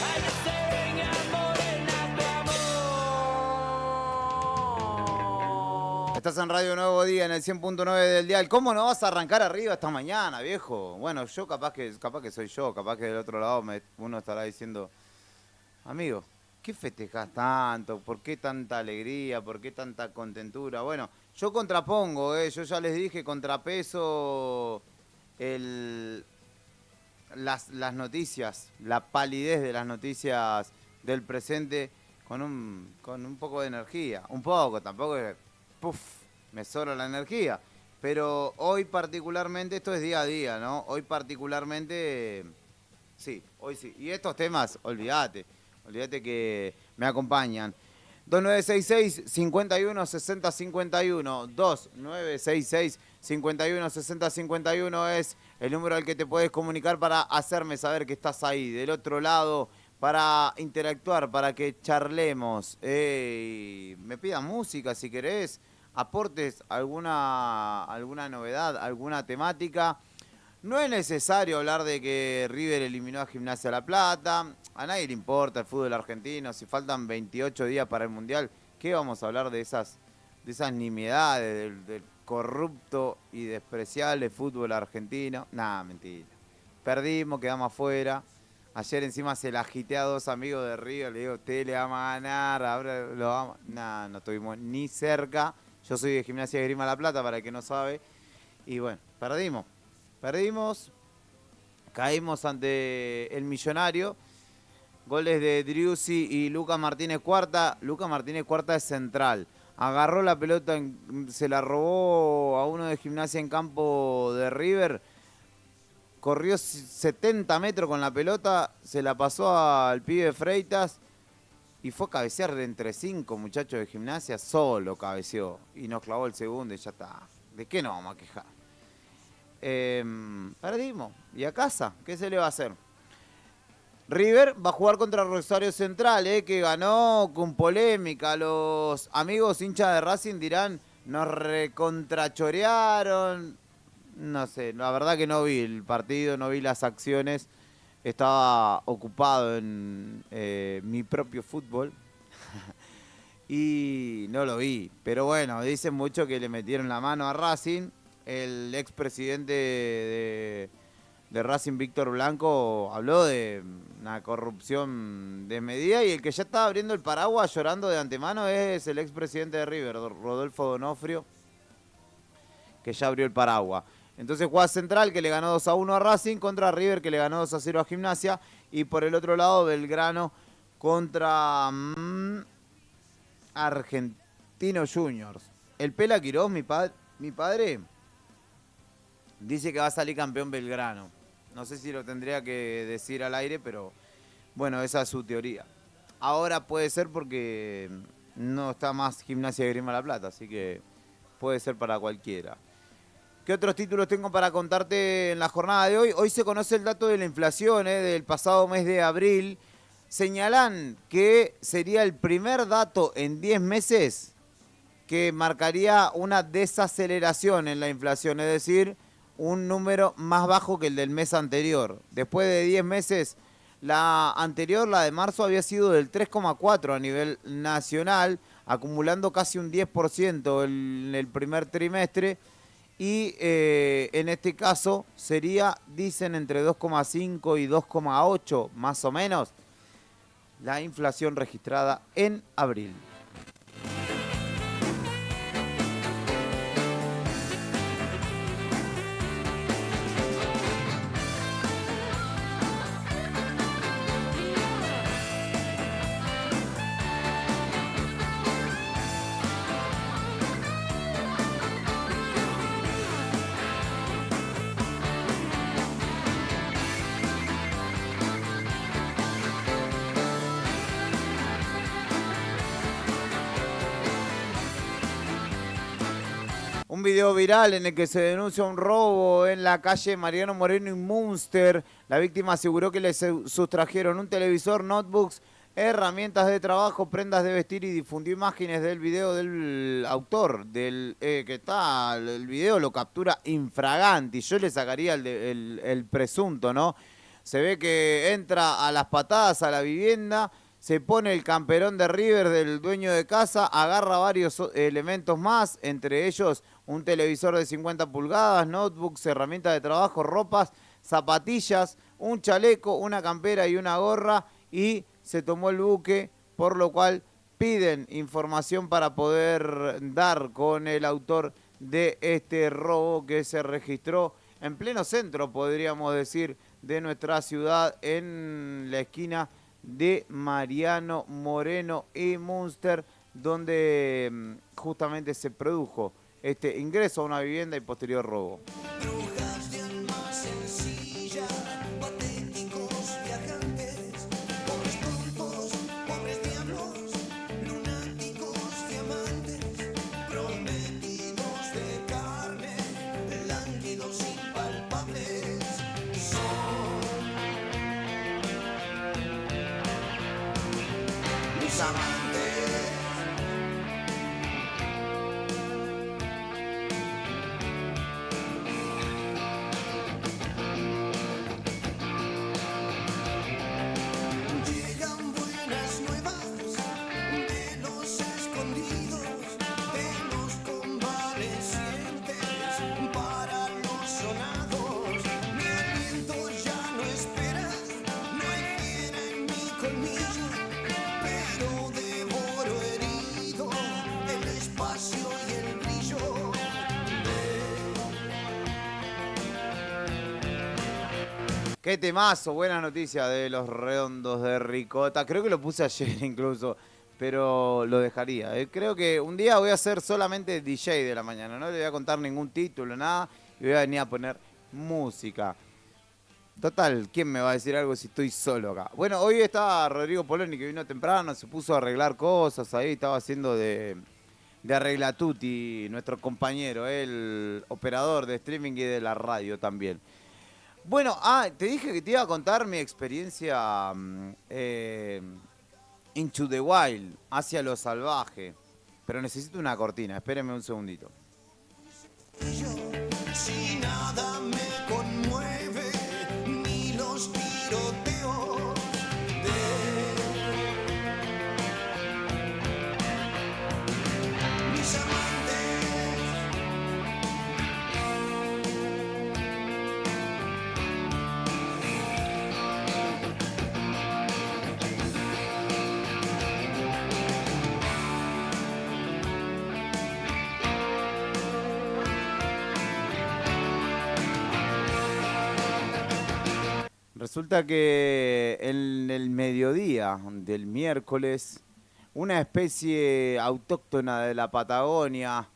S2: Hay que se venga morena tu amor.
S1: Estás en Radio Nuevo Día, en el 100.9 del dial. ¿Cómo no vas a arrancar arriba esta mañana, viejo? Bueno, yo capaz que soy yo, capaz que del otro lado uno estará diciendo, amigo, ¿qué festejás tanto? ¿Por qué tanta alegría? ¿Por qué tanta contentura? Bueno, yo contrapongo, yo ya les dije, contrapeso las noticias, la palidez de las noticias del presente con un poco de energía. Un poco, tampoco es, me sobra la energía. Pero hoy particularmente, esto es día a día, ¿no? Hoy particularmente, sí, hoy sí. Y estos temas, olvídate que me acompañan. 2966-516051, 2966-516051 es el número al que te puedes comunicar para hacerme saber que estás ahí, del otro lado, para interactuar, para que charlemos. Me pidas música si querés, aportes alguna novedad, alguna temática. No es necesario hablar de que River eliminó a Gimnasia La Plata. A nadie le importa el fútbol argentino. Si faltan 28 días para el Mundial, ¿qué vamos a hablar de esas nimiedades del corrupto y despreciable fútbol argentino? Nada, mentira. Perdimos, quedamos afuera. Ayer encima se la agité a dos amigos de River. Le digo, usted le vamos a ganar, ahora lo vamos. Nada, no estuvimos ni cerca. Yo soy de Gimnasia de Grima La Plata, para el que no sabe. Y bueno, perdimos, caímos ante el Millonario. Goles de Driussi y Lucas Martínez Cuarta. Lucas Martínez Cuarta es central. Agarró la pelota, se la robó a uno de Gimnasia en campo de River. Corrió 70 metros con la pelota, se la pasó al pibe Freitas y fue a cabecear entre 5 muchachos de Gimnasia. Solo cabeceó y nos clavó el segundo y ya está. ¿De qué nos vamos a quejar? Perdimos. ¿Y a casa? ¿Qué se le va a hacer? River va a jugar contra Rosario Central, que ganó con polémica. Los amigos hinchas de Racing dirán, nos recontrachorearon. No sé, la verdad que no vi el partido, no vi las acciones. Estaba ocupado en mi propio fútbol y no lo vi. Pero bueno, dicen mucho que le metieron la mano a Racing. El expresidente de Racing, Víctor Blanco, habló de una corrupción desmedida y el que ya está abriendo el paraguas llorando de antemano es el expresidente de River, Rodolfo Donofrio, que ya abrió el paraguas. Entonces juega Central, que le ganó 2-1 a Racing, contra River, que le ganó 2-0 a Gimnasia, y por el otro lado Belgrano contra Argentino Juniors. El Pela Quirós, mi padre, dice que va a salir campeón Belgrano. No sé si lo tendría que decir al aire, pero bueno, esa es su teoría. Ahora puede ser porque no está más Gimnasia de Grima La Plata, así que puede ser para cualquiera. ¿Qué otros títulos tengo para contarte en la jornada de hoy? Hoy se conoce el dato de la inflación del pasado mes de abril. Señalan que sería el primer dato en 10 meses que marcaría una desaceleración en la inflación, es decir, un número más bajo que el del mes anterior. Después de 10 meses, la anterior, la de marzo, había sido del 3,4 a nivel nacional, acumulando casi un 10% en el primer trimestre. Y en este caso sería, dicen, entre 2,5 y 2,8 más o menos, la inflación registrada en abril. Un video viral en el que se denuncia un robo en la calle Mariano Moreno y Münster. La víctima aseguró que le sustrajeron un televisor, notebooks, herramientas de trabajo, prendas de vestir y difundió imágenes del video del autor. El video lo captura infraganti. Yo le sacaría el presunto, ¿no? Se ve que entra a las patadas a la vivienda, se pone el camperón de River del dueño de casa, agarra varios elementos más, entre ellos un televisor de 50 pulgadas, notebooks, herramientas de trabajo, ropas, zapatillas, un chaleco, una campera y una gorra, y se tomó el buque, por lo cual piden información para poder dar con el autor de este robo que se registró en pleno centro, podríamos decir, de nuestra ciudad, en la esquina de Mariano Moreno y Münster, donde justamente se produjo este ingreso a una vivienda y posterior robo.
S3: Brujas de alma sencilla, patéticos viajantes, pobres tontos, pobres diablos, lunáticos diamantes, prometidos de carne, lánguidos impalpables, son mis amantes. Llegan buenas nuevas de los escondidos, de los convalecientes, para los sonados. Mi aliento ya no espera, no hay fiera en mi colmillo, pero devoro herido el espacio y el brillo.
S1: Qué temazo, buena noticia de los Redondos de Ricota. Creo que lo puse ayer incluso, pero lo dejaría. Creo que un día voy a ser solamente DJ de la mañana, no le voy a contar ningún título, nada, y voy a venir a poner música. Total, ¿quién me va a decir algo si estoy solo acá? Bueno, hoy está Rodrigo Poloni, que vino temprano, se puso a arreglar cosas ahí, estaba haciendo de Arreglatuti, nuestro compañero, el operador de streaming y de la radio también. Bueno, te dije que te iba a contar mi experiencia Into the Wild, hacia lo salvaje. Pero necesito una cortina, espérenme un segundito.
S3: Si nada me conmueve, ni los tiroteos de mis amantes.
S1: Resulta que en el mediodía del miércoles, una especie autóctona de la Patagonia,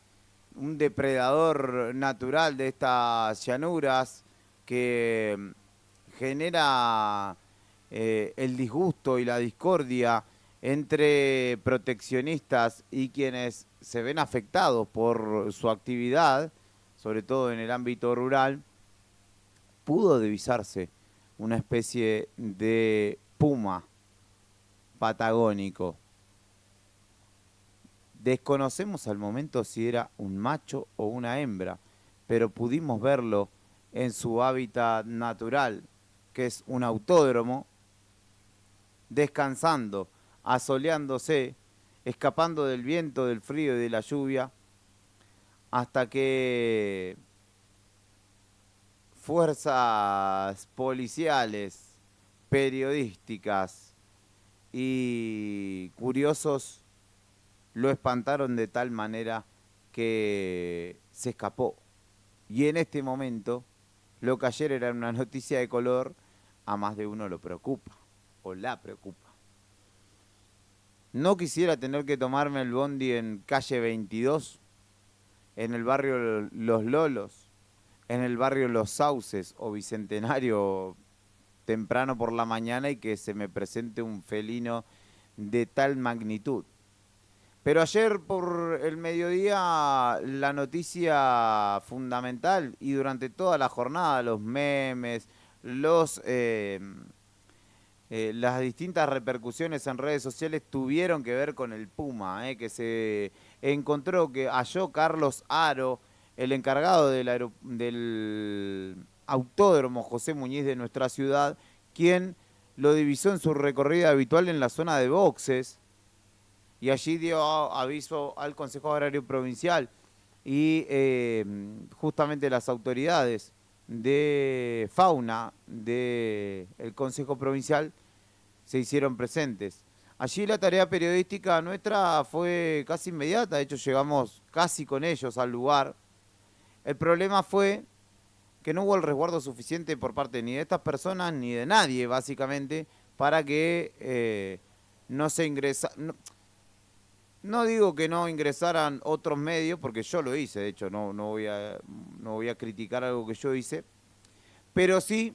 S1: un depredador natural de estas llanuras que genera el disgusto y la discordia entre proteccionistas y quienes se ven afectados por su actividad, sobre todo en el ámbito rural, pudo divisarse una especie de puma patagónico. Desconocemos al momento si era un macho o una hembra, pero pudimos verlo en su hábitat natural, que es un autódromo, descansando, asoleándose, escapando del viento, del frío y de la lluvia, hasta que fuerzas policiales, periodísticas y curiosos lo espantaron de tal manera que se escapó. Y en este momento, lo que ayer era una noticia de color, a más de uno lo preocupa o la preocupa. No quisiera tener que tomarme el bondi en calle 22, en el barrio Los Lolos, en el barrio Los Sauces o Bicentenario temprano por la mañana y que se me presente un felino de tal magnitud. Pero ayer por el mediodía la noticia fundamental y durante toda la jornada los memes, las distintas repercusiones en redes sociales tuvieron que ver con el Puma, que se encontró, que halló Carlos Aro, el encargado del autódromo José Muñiz de nuestra ciudad, quien lo divisó en su recorrida habitual en la zona de boxes y allí dio aviso al Consejo Agrario Provincial y justamente las autoridades de fauna del Consejo Provincial se hicieron presentes. Allí la tarea periodística nuestra fue casi inmediata, de hecho llegamos casi con ellos al lugar. El problema fue que no hubo el resguardo suficiente por parte ni de estas personas ni de nadie, básicamente, para que no se ingresa. No digo que no ingresaran otros medios, porque yo lo hice, de hecho, no voy a criticar algo que yo hice, pero sí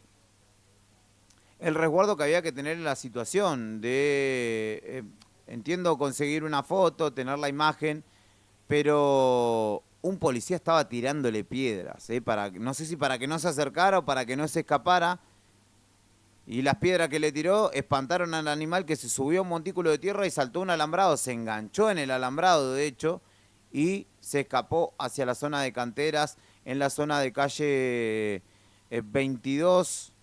S1: el resguardo que había que tener en la situación de, entiendo, conseguir una foto, tener la imagen, pero un policía estaba tirándole piedras, no sé si para que no se acercara o para que no se escapara, y las piedras que le tiró espantaron al animal, que se subió a un montículo de tierra y saltó un alambrado, se enganchó en el alambrado de hecho y se escapó hacia la zona de canteras, en la zona de calle 22,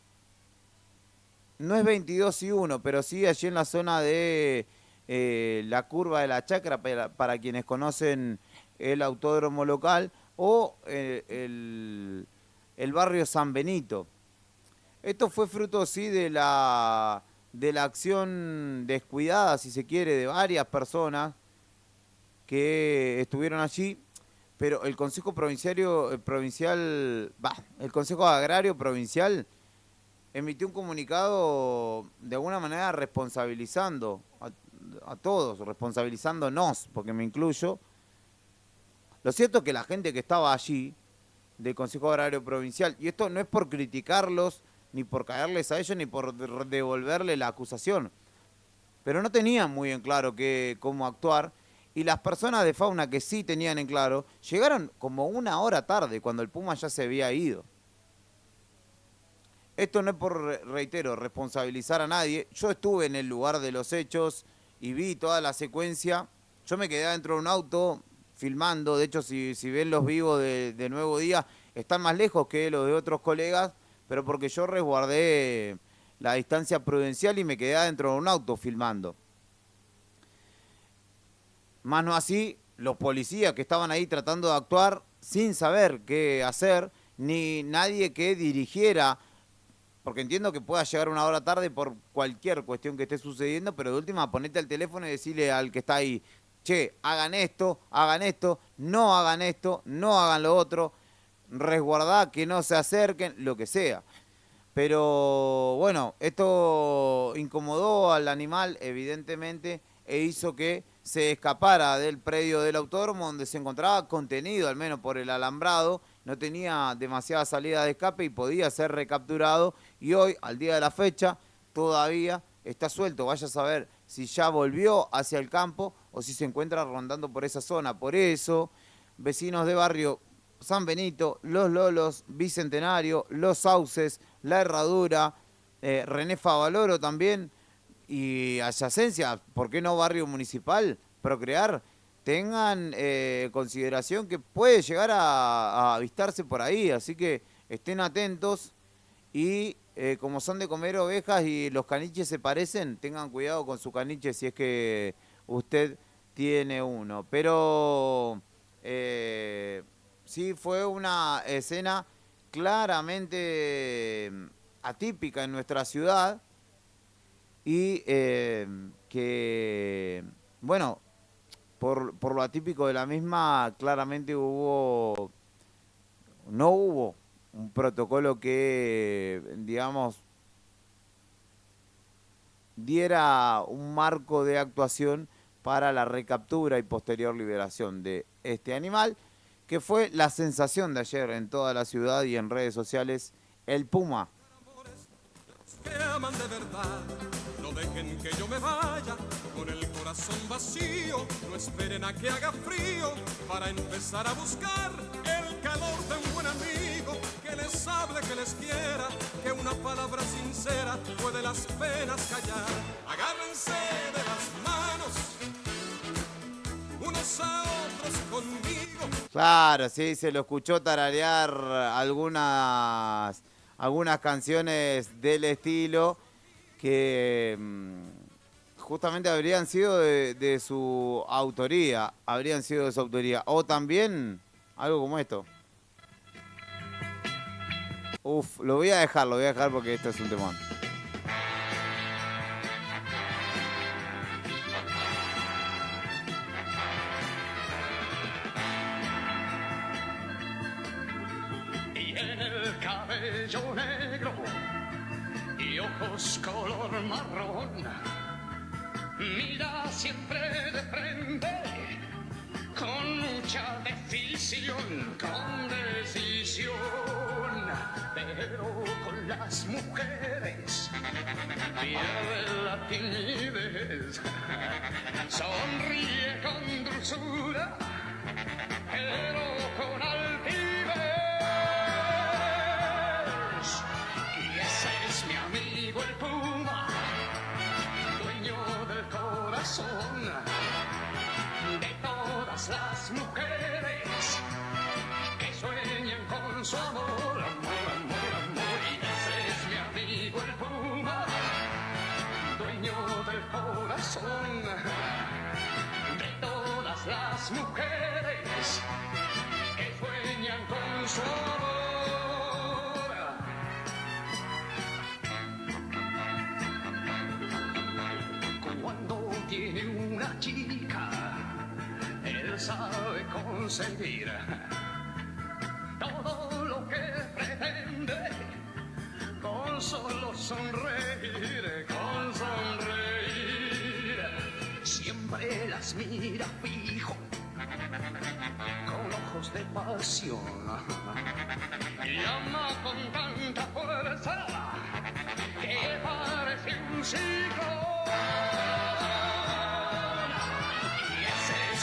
S1: no es 22 y 1, pero sí allí en la zona de la curva de la Chacra, para quienes conocen el autódromo local, o el barrio San Benito. Esto fue fruto, sí, de la acción descuidada, si se quiere, de varias personas que estuvieron allí, pero el Consejo el Consejo Agrario Provincial emitió un comunicado de alguna manera responsabilizando a todos, responsabilizándonos, porque me incluyo. Lo cierto es que la gente que estaba allí, del Consejo Agrario Provincial, y esto no es por criticarlos, ni por caerles a ellos, ni por devolverle la acusación, pero no tenían muy en claro cómo actuar, y las personas de fauna que sí tenían en claro, llegaron como una hora tarde, cuando el Puma ya se había ido. Esto no es por, reitero, responsabilizar a nadie. Yo estuve en el lugar de los hechos y vi toda la secuencia. Yo me quedé dentro de un auto filmando, de hecho si ven los vivos de Nuevo Día, están más lejos que los de otros colegas, pero porque yo resguardé la distancia prudencial y me quedé adentro de un auto filmando. Más no así, los policías que estaban ahí tratando de actuar sin saber qué hacer, ni nadie que dirigiera, porque entiendo que pueda llegar una hora tarde por cualquier cuestión que esté sucediendo, pero de última ponete al teléfono y decirle al que está ahí, che, hagan esto, no hagan esto, no hagan lo otro, resguardá, que no se acerquen, lo que sea. Pero bueno, esto incomodó al animal, evidentemente, e hizo que se escapara del predio del autódromo donde se encontraba contenido, al menos por el alambrado, no tenía demasiada salida de escape y podía ser recapturado. Y hoy, al día de la fecha, todavía está suelto. Vaya a saber si ya volvió hacia el campo o si se encuentra rondando por esa zona. Por eso, vecinos de barrio San Benito, Los Lolos, Bicentenario, Los Sauces, La Herradura, René Favaloro también, y adyacencia, ¿por qué no barrio municipal? Procrear, tengan consideración que puede llegar a avistarse por ahí, así que estén atentos y como son de comer ovejas y los caniches se parecen, tengan cuidado con su caniche si es que usted tiene uno. Pero sí fue una escena claramente atípica en nuestra ciudad y que, bueno, por lo atípico de la misma, claramente no hubo un protocolo que, digamos, diera un marco de actuación para la recaptura y posterior liberación de este animal, que fue la sensación de ayer en toda la ciudad y en redes sociales, el puma.
S3: Que aman de verdad, no dejen que yo me vaya con el corazón vacío, no esperen a que haga frío para empezar a buscar el calor de un buen amigo que les hable, que les quiera, que una palabra sincera puede las penas callar. Agárrense de las manos unos a otros conmigo.
S1: Claro, sí, se lo escuchó tararear algunas canciones del estilo que justamente habrían sido de su autoría, o también algo como esto. Uf, lo voy a dejar porque esto es un temón.
S4: Cabello negro y ojos color marrón, mira siempre de frente con mucha decisión, pero con las mujeres pierde la timidez, sonríe con dulzura, pero con altivez. Mi amigo el puma, dueño del corazón de todas las mujeres que sueñan con su amor, y ese es mi amigo el puma, dueño del corazón de todas las mujeres que sueñan con su amor. Tiene una chica, él sabe conseguir todo lo que pretende con solo sonreír, siempre las mira fijo con ojos de pasión y ama con tanta fuerza que parece un ciclón.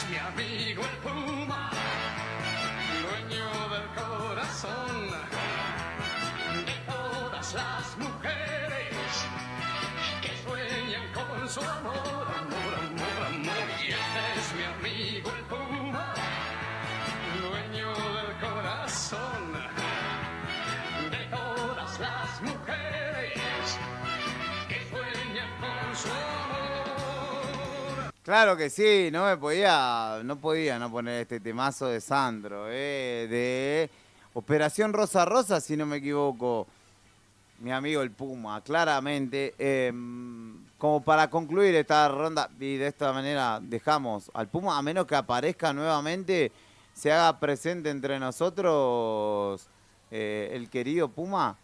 S4: Mi amigo el puma, dueño del corazón de todas las mujeres que sueñan con su amor, y este es mi amigo el puma, dueño del corazón de todas las mujeres que sueñan con su amor.
S1: Claro que sí, no podía no poner este temazo de Sandro, de Operación Rosa Rosa, si no me equivoco, mi amigo el Puma, claramente. Como para concluir esta ronda, y de esta manera dejamos al Puma, a menos que aparezca nuevamente, se haga presente entre nosotros el querido Puma.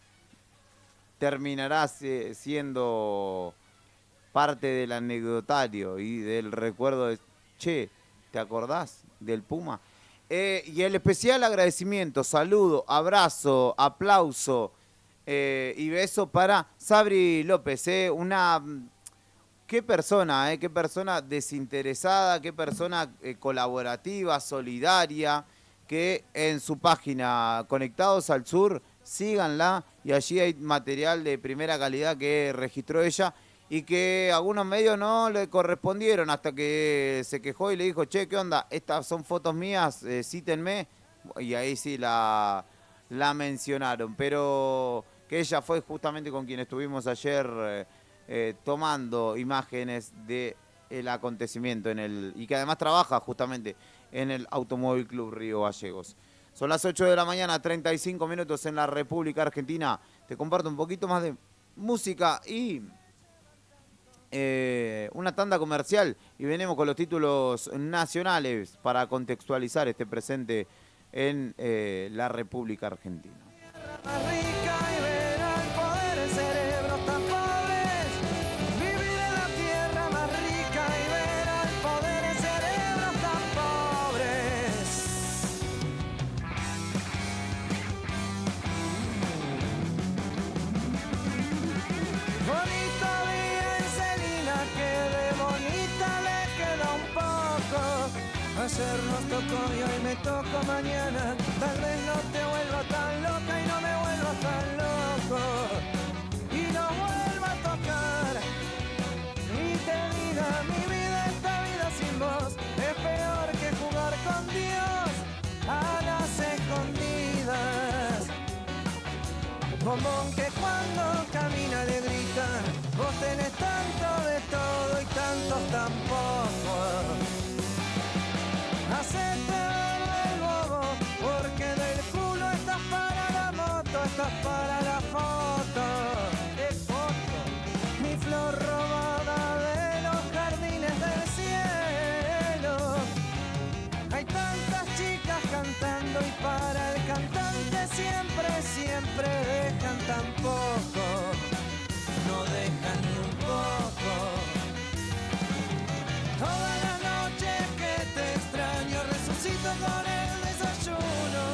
S1: terminará siendo parte del anecdotario y del recuerdo de, che, ¿te acordás del Puma? Y el especial agradecimiento, saludo, abrazo, aplauso y beso para Sabri López, qué persona desinteresada, qué persona colaborativa, solidaria, que en su página Conectados al Sur, síganla, y allí hay material de primera calidad que registró ella y que algunos medios no le correspondieron hasta que se quejó y le dijo, che, ¿qué onda? Estas son fotos mías, cítenme, y ahí sí la mencionaron, pero que ella fue justamente con quien estuvimos ayer tomando imágenes del acontecimiento y que además trabaja justamente en el Automóvil Club Río Gallegos. Son las 8 de la mañana, 35 minutos en la República Argentina. Te comparto un poquito más de música y una tanda comercial y venimos con los títulos nacionales para contextualizar este presente en la República Argentina.
S2: Más rica y ver al poder cerebros tan pobres. Vivir en la tierra más rica y ver al poder cerebros tan pobres. Bonito día en Celina, que de bonita le queda un poco. Ayer nos tocó y hoy me toco mañana. Tal vez no te vuelva tan loca y no me vuelva tan loco. Y no vuelva a tocar. Ni te diga mi vida, esta vida sin vos es peor que jugar con Dios a las escondidas. Bombón que cuando camina le gritan, vos tenés tanto de todo y tantos tampoco. Hacete el bobo, porque del culo estás para la moto, estás para la foto. ¡Qué foto! Mi flor robada de los jardines del cielo. Hay tantas chicas cantando y para el cantante siempre, siempre dejan tan poco. No dejan ni un poco. Toda la noche que te extraño resucito con el desayuno.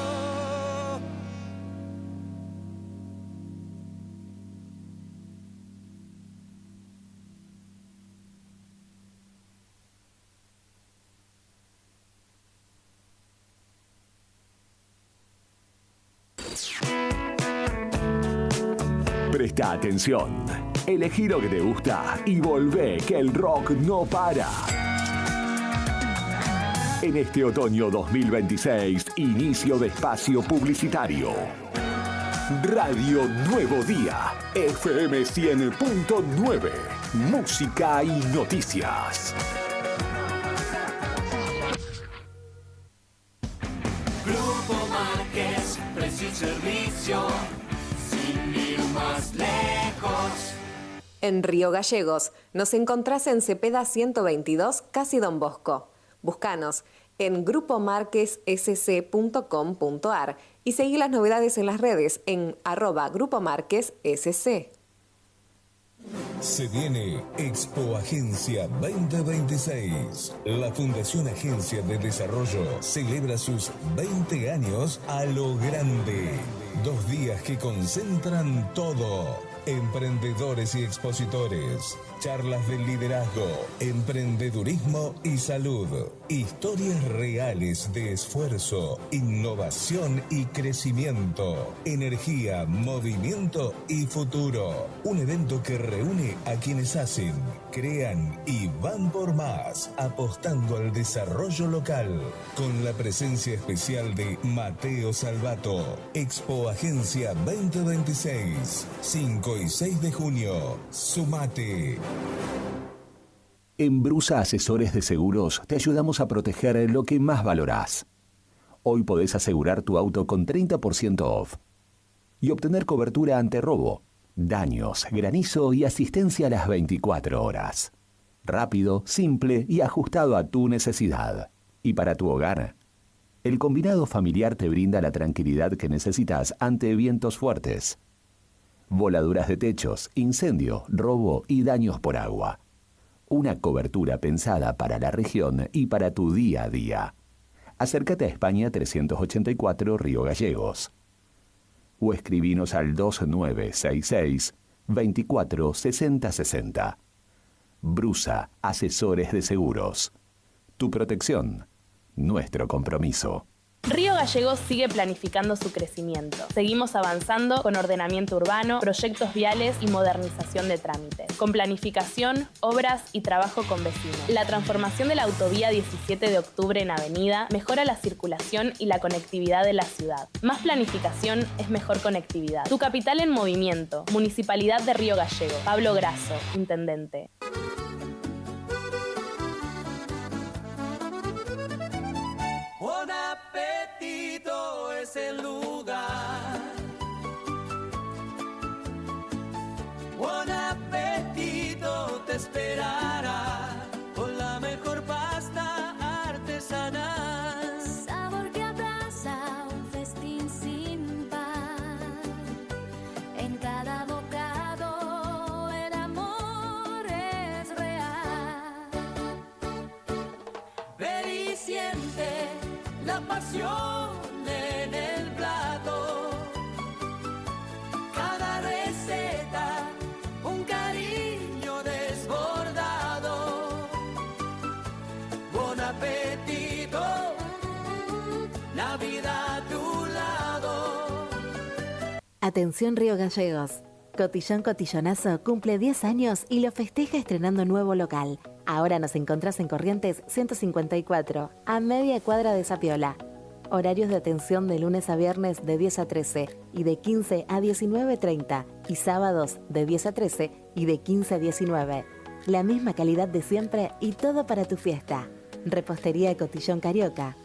S5: Presta atención, elegí lo que te gusta y volvé que el rock no para. En este otoño 2026, inicio de espacio publicitario. Radio Nuevo Día, FM 100.9, música y noticias.
S3: Grupo Márquez, precio y servicio, sin ir más lejos.
S6: En Río Gallegos nos encontrás en Cepeda 122, casi Don Bosco. Búscanos en grupomarquessc.com.ar y seguí las novedades en las redes en @grupomarquessc.
S7: Se viene Expo Agencia 2026. La Fundación Agencia de Desarrollo celebra sus 20 años a lo grande. 2 días que concentran todo. Emprendedores y expositores, charlas de liderazgo, emprendedurismo y salud, historias reales de esfuerzo, innovación y crecimiento, energía, movimiento y futuro. Un evento que reúne a quienes hacen, crean y van por más, apostando al desarrollo local, con la presencia especial de Mateo Salvato. Expo Agencia 2026, 5 y 6 de junio. Sumate.
S5: En Brusa Asesores de Seguros te ayudamos a proteger lo que más valorás. Hoy podés asegurar tu auto con 30% off y obtener cobertura ante robo, daños, granizo y asistencia a las 24 horas. Rápido, simple y ajustado a tu necesidad. Y para tu hogar, el combinado familiar te brinda la tranquilidad que necesitas ante vientos fuertes. voladuras de techos, incendio, robo y daños por agua. Una cobertura pensada para la región y para tu día a día. Acércate a España 384 Río Gallegos. O escribinos al 2966 24 60 60. Brusa, asesores de seguros. Tu protección, nuestro compromiso.
S8: Río Gallegos sigue planificando su crecimiento. Seguimos avanzando con ordenamiento urbano, proyectos viales y modernización de trámites. Con planificación, obras y trabajo con vecinos. La transformación de la autovía 17 de octubre en avenida mejora la circulación y la conectividad de la ciudad. Más planificación es mejor conectividad. Tu capital en movimiento. Municipalidad de Río Gallegos. Pablo Grasso, intendente.
S2: Buon appetito es el lugar. Buen apetito te esperará con la mejor pasta artesanal.
S9: Sabor que abraza un festín sin par. En cada bocado el amor es real.
S2: Ven y siente la pasión en el plato. Cada receta, un cariño desbordado. Buen apetito, la vida a tu lado.
S10: Atención Río Gallegos. Cotillón Cotillonazo cumple 10 años y lo festeja estrenando nuevo local. Ahora nos encontrás en Corrientes 154, a media cuadra de Zapiola. Horarios de atención de lunes a viernes de 10 a 13 y de 15 a 19:30 y sábados de 10 a 13 y de 15 a 19. La misma calidad de siempre y todo para tu fiesta. Repostería Cotillón Carioca.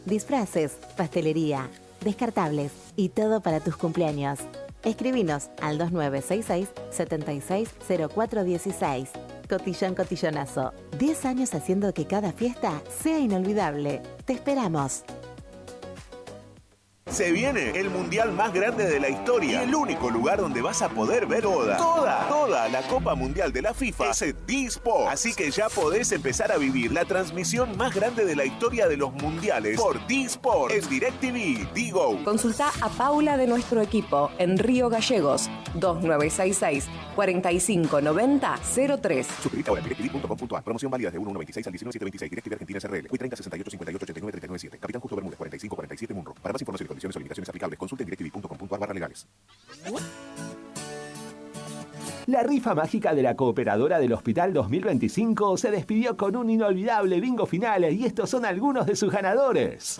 S10: Disfraces, pastelería, descartables y todo para tus cumpleaños. Escribinos al 2966 760416. Cotillón Cotillonazo. 10 años haciendo que cada fiesta sea inolvidable. Te esperamos.
S11: Se viene el mundial más grande de la historia y el único lugar donde vas a poder ver toda la Copa Mundial de la FIFA es en D-Sport. Así que ya podés empezar a vivir la transmisión más grande de la historia de los mundiales por D-Sport en DirecTV, Digo.
S6: Consulta a Paula de nuestro equipo en Río Gallegos 2966 4590-03.
S11: Suscríbete ahora en directv.com.ar. Promoción válida de 1/1/26 al 19/7/26. DirecTV Argentina SRL. Hoy 30 68 58 89 39 7. Capitán Justo Bermúdez 45 47 Munro. Para más información y condiciones o limitaciones aplicables, consulte en directv.com.ar/legales.
S5: La rifa mágica de la Cooperadora del Hospital 2025 se despidió con un inolvidable bingo final y estos son algunos de sus ganadores.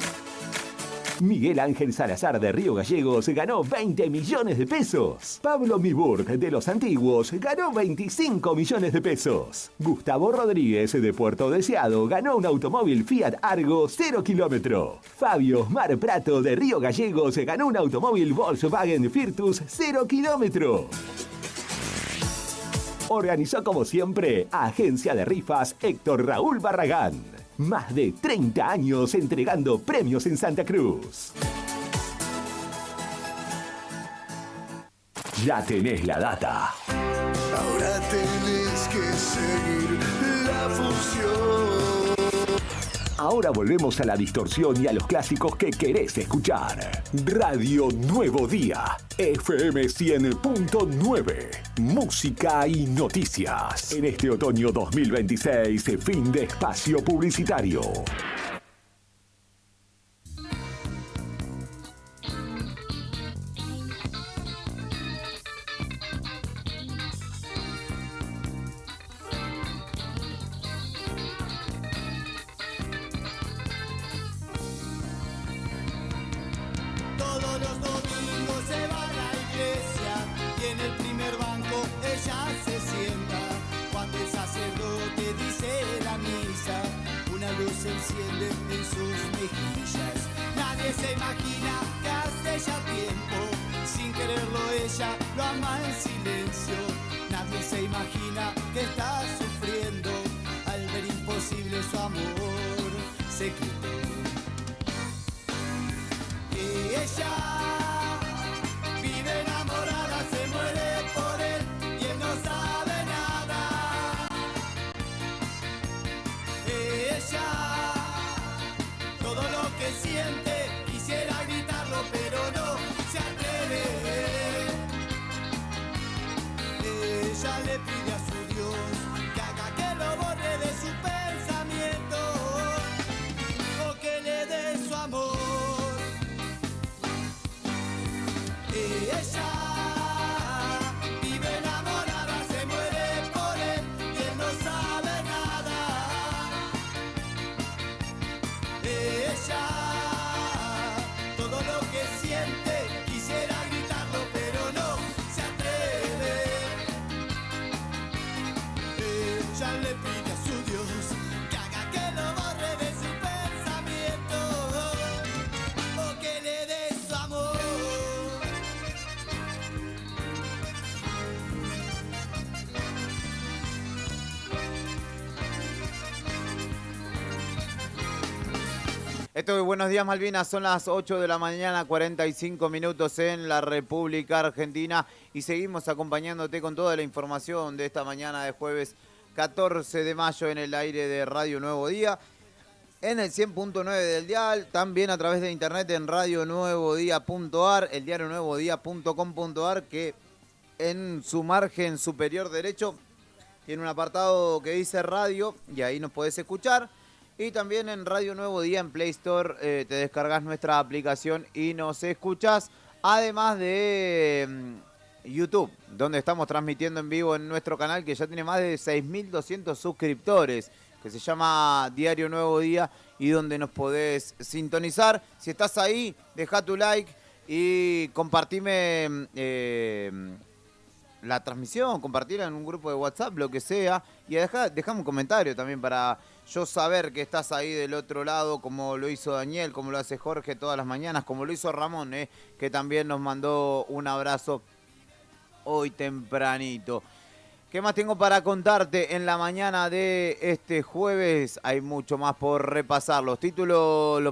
S5: Miguel Ángel Salazar de Río Gallegos ganó 20 millones de pesos. Pablo Miburg de Los Antiguos ganó 25 millones de pesos. Gustavo Rodríguez de Puerto Deseado ganó un automóvil Fiat Argo 0 kilómetro. Fabio Mar Prato de Río Gallegos ganó un automóvil Volkswagen Virtus 0 kilómetro. Organizó como siempre Agencia de Rifas Héctor Raúl Barragán. Más de 30 años entregando premios en Santa Cruz. Ya tenés la data.
S3: Ahora tenés que seguir la función.
S5: Ahora volvemos a la distorsión y a los clásicos que querés escuchar. Radio Nuevo Día, FM 100.9. Música y noticias. En este otoño 2026, fin de espacio publicitario.
S2: Todos los domingos se va a la iglesia y en el primer banco ella se sienta. Cuando el sacerdote dice la misa, una luz se enciende en sus mejillas. Nadie se imagina que hace ya tiempo, sin quererlo ella lo ama en silencio. Nadie se imagina que está sufriendo al ver imposible su amor secreto. Y ella vive enamorada, se muere
S1: Esto es Buenos Días Malvinas, son las 8 de la mañana, 45 minutos en la República Argentina y seguimos acompañándote con toda la información de esta mañana de jueves 14 de mayo en el aire de Radio Nuevo Día, en el 100.9 del dial, también a través de internet en radionuevodía.ar, el diario nuevodía.com.ar, que en su margen superior derecho tiene un apartado que dice radio y ahí nos podés escuchar. Y también en Radio Nuevo Día en Play Store te descargas nuestra aplicación y nos escuchás. Además de YouTube, donde estamos transmitiendo en vivo en nuestro canal que ya tiene más de 6.200 suscriptores, que se llama Diario Nuevo Día y donde nos podés sintonizar. Si estás ahí, deja tu like y compartime la transmisión, compartirla en un grupo de WhatsApp, lo que sea. Y dejame un comentario también para yo saber que estás ahí del otro lado, como lo hizo Daniel, como lo hace Jorge todas las mañanas, como lo hizo Ramón, que también nos mandó un abrazo hoy tempranito. ¿Qué más tengo para contarte en la mañana de este jueves? Hay mucho más por repasar. Los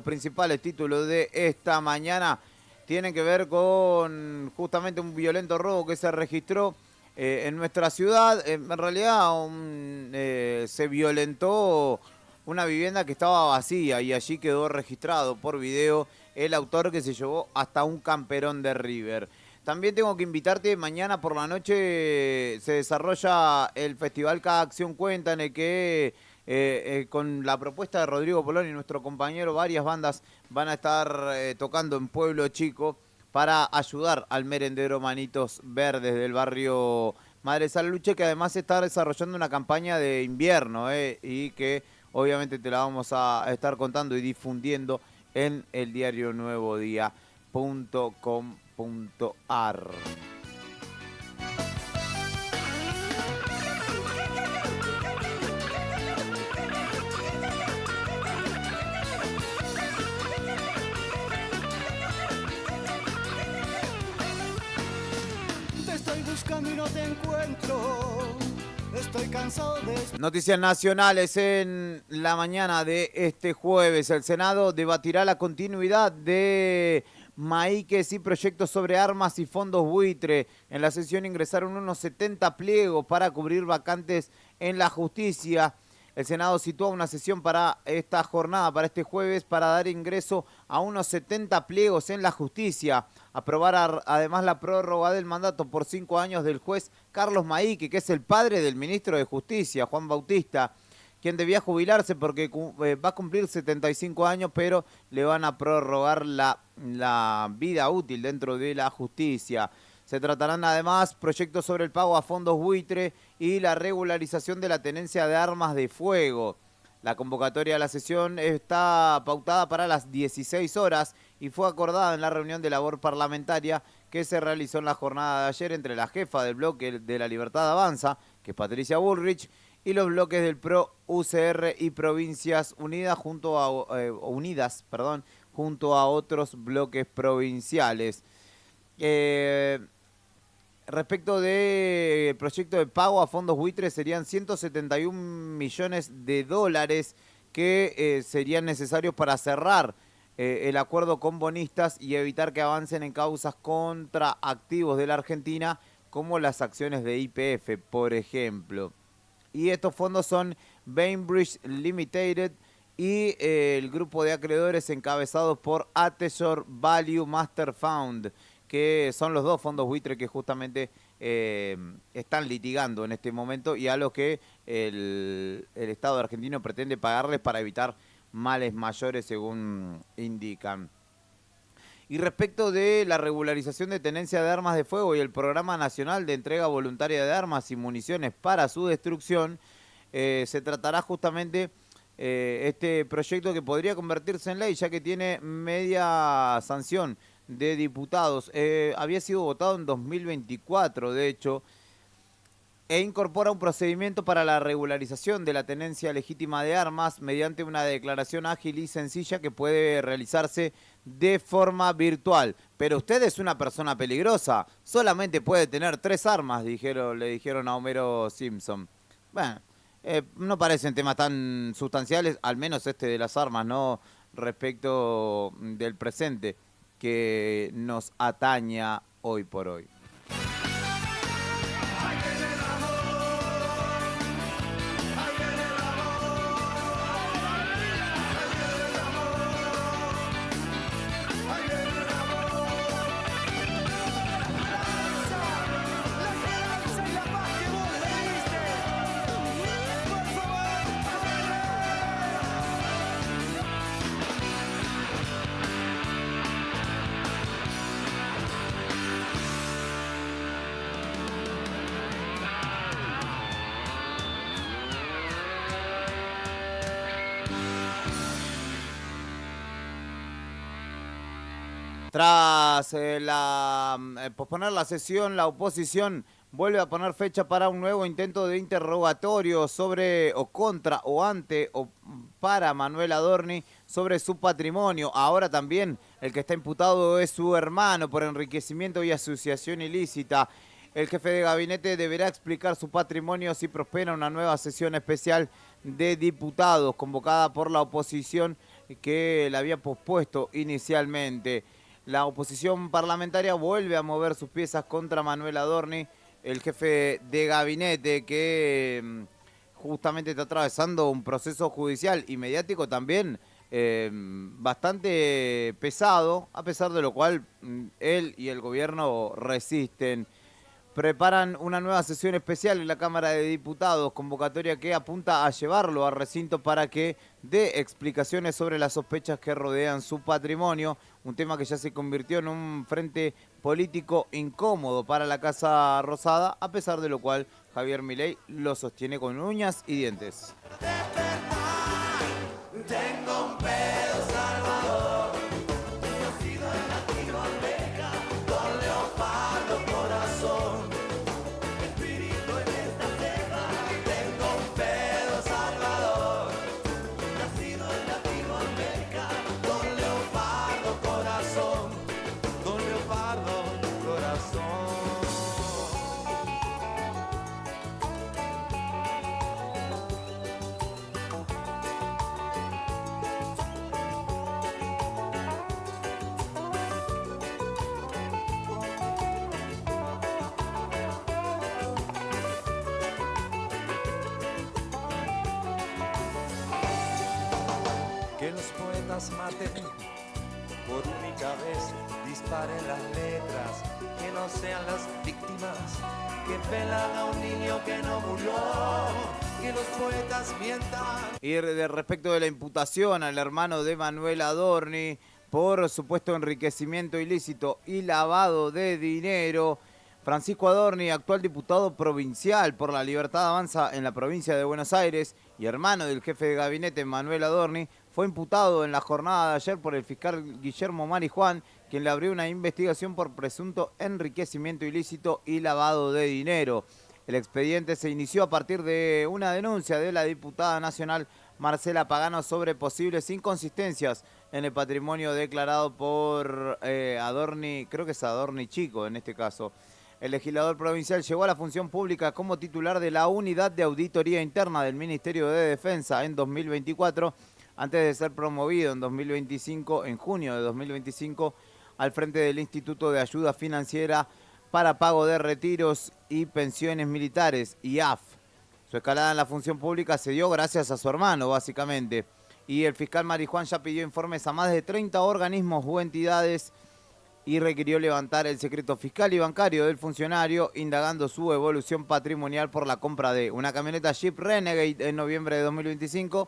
S1: principales títulos de esta mañana tienen que ver con justamente un violento robo que se registró en nuestra ciudad. En realidad se violentó una vivienda que estaba vacía y allí quedó registrado por video el autor, que se llevó hasta un camperón de River. También tengo que invitarte, mañana por la noche se desarrolla el Festival Cada Acción Cuenta, en el que con la propuesta de Rodrigo Polón y nuestro compañero, varias bandas van a estar tocando en Pueblo Chico para ayudar al merendero Manitos Verdes del barrio Madre Salaluche, que además está desarrollando una campaña de invierno y que obviamente te la vamos a estar contando y difundiendo en el diario nuevodía.com.ar.
S2: Te estoy buscando y no te encuentro. Estoy cansado de...
S1: Noticias nacionales en la mañana de este jueves. El Senado debatirá la continuidad de Maíques y proyectos sobre armas y fondos buitre. En la sesión ingresaron unos 70 pliegos para cubrir vacantes en la justicia. El Senado sitúa una sesión para esta jornada, para este jueves, para dar ingreso a unos 70 pliegos en la justicia. Aprobar además la prórroga del mandato por 5 años del juez Carlos Maíque, que es el padre del ministro de Justicia, Juan Bautista, quien debía jubilarse porque va a cumplir 75 años, pero le van a prorrogar la vida útil dentro de la justicia. Se tratarán además proyectos sobre el pago a fondos buitre y la regularización de la tenencia de armas de fuego. La convocatoria de la sesión está pautada para las 16 horas y fue acordada en la reunión de labor parlamentaria que se realizó en la jornada de ayer entre la jefa del bloque de la Libertad Avanza, que es Patricia Bullrich, y los bloques del PRO, UCR y Provincias Unidas junto a otros bloques provinciales. Respecto del proyecto de pago a fondos buitres, serían 171 millones de dólares que serían necesarios para cerrar el acuerdo con bonistas y evitar que avancen en causas contra activos de la Argentina, como las acciones de YPF, por ejemplo. Y estos fondos son Bainbridge Limited y el grupo de acreedores encabezados por Atesor Value Master Fund, que son los dos fondos buitre que justamente están litigando en este momento y a los que el Estado argentino pretende pagarles para evitar males mayores, según indican. Y respecto de la regularización de tenencia de armas de fuego y el Programa Nacional de Entrega Voluntaria de Armas y Municiones para su destrucción, se tratará justamente este proyecto, que podría convertirse en ley, ya que tiene media sanción de diputados. Había sido votado en 2024, de hecho, e incorpora un procedimiento para la regularización de la tenencia legítima de armas mediante una declaración ágil y sencilla que puede realizarse de forma virtual. Pero usted es una persona peligrosa, solamente puede tener 3 armas, le dijeron a Homero Simpson. Bueno, no parecen temas tan sustanciales, al menos este de las armas, no respecto del presente que nos ataña hoy por hoy. Tras posponer la sesión, la oposición vuelve a poner fecha para un nuevo intento de interrogatorio sobre o contra o ante o para Manuel Adorni sobre su patrimonio. Ahora también el que está imputado es su hermano por enriquecimiento y asociación ilícita. El jefe de gabinete deberá explicar su patrimonio si prospera una nueva sesión especial de diputados convocada por la oposición que la había pospuesto inicialmente. La oposición parlamentaria vuelve a mover sus piezas contra Manuel Adorni, el jefe de gabinete que justamente está atravesando un proceso judicial y mediático también bastante pesado, a pesar de lo cual él y el gobierno resisten. Preparan una nueva sesión especial en la Cámara de Diputados, convocatoria que apunta a llevarlo al recinto para que dé explicaciones sobre las sospechas que rodean su patrimonio, un tema que ya se convirtió en un frente político incómodo para la Casa Rosada, a pesar de lo cual Javier Milei lo sostiene con uñas y dientes.
S3: Tengo un pedo salvador, nacido en Latinoamérica, con leopardo corazón, espíritu en esta ceja. Tengo un pedo salvador, nacido en Latinoamérica, con leopardo corazón, con leopardo corazón. Que los poetas maten por única vez, disparen las letras, que no sean las víctimas que pelan a un niño que no murió, que los poetas mientan.
S1: Y respecto de la imputación al hermano de Manuel Adorni por supuesto enriquecimiento ilícito y lavado de dinero, Francisco Adorni, actual diputado provincial por la Libertad Avanza en la provincia de Buenos Aires y hermano del jefe de gabinete Manuel Adorni, fue imputado en la jornada de ayer por el fiscal Guillermo Marijuán, quien le abrió una investigación por presunto enriquecimiento ilícito y lavado de dinero. El expediente se inició a partir de una denuncia de la diputada nacional Marcela Pagano sobre posibles inconsistencias en el patrimonio declarado por Adorni, creo que es Adorni Chico en este caso. El legislador provincial llegó a la función pública como titular de la Unidad de Auditoría Interna del Ministerio de Defensa en 2024, antes de ser promovido en 2025, en junio de 2025, al frente del Instituto de Ayuda Financiera para Pago de Retiros y Pensiones Militares, IAF. Su escalada en la función pública se dio gracias a su hermano, básicamente. Y el fiscal Marijuán ya pidió informes a más de 30 organismos u entidades y requirió levantar el secreto fiscal y bancario del funcionario, indagando su evolución patrimonial por la compra de una camioneta Jeep Renegade en noviembre de 2025.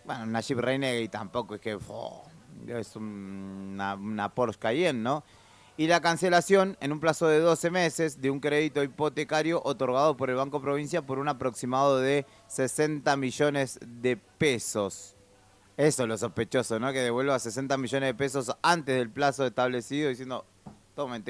S1: Bueno, una Jeep Renegade tampoco es que es una Porsche Cayenne, ¿no? Y la cancelación en un plazo de 12 meses de un crédito hipotecario otorgado por el Banco Provincia por un aproximado de 60 millones de pesos. Eso es lo sospechoso, ¿no? Que devuelva 60 millones de pesos antes del plazo establecido diciendo, tomen,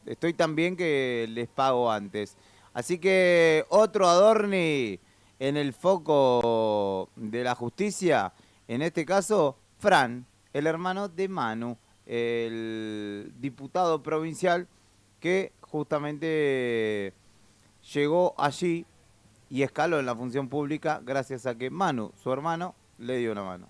S1: estoy tan bien que les pago antes. Así que otro Adorni en el foco de la justicia, en este caso, Fran, el hermano de Manu, el diputado provincial que justamente llegó allí y escaló en la función pública gracias a que Manu, su hermano, le dio una mano.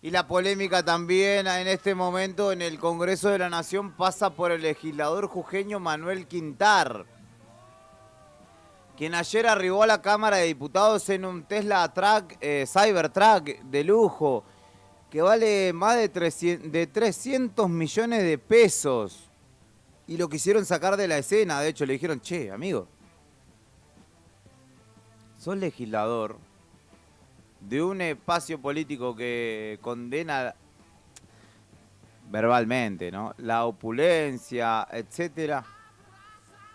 S1: Y la polémica también en este momento en el Congreso de la Nación pasa por el legislador jujeño Manuel Quintar, quien ayer arribó a la Cámara de Diputados en un Tesla Cybertruck de lujo, que vale más de 300 millones de pesos. Y lo quisieron sacar de la escena. De hecho, le dijeron, che, amigo, sos legislador de un espacio político que condena verbalmente, ¿no?, la opulencia, etcétera.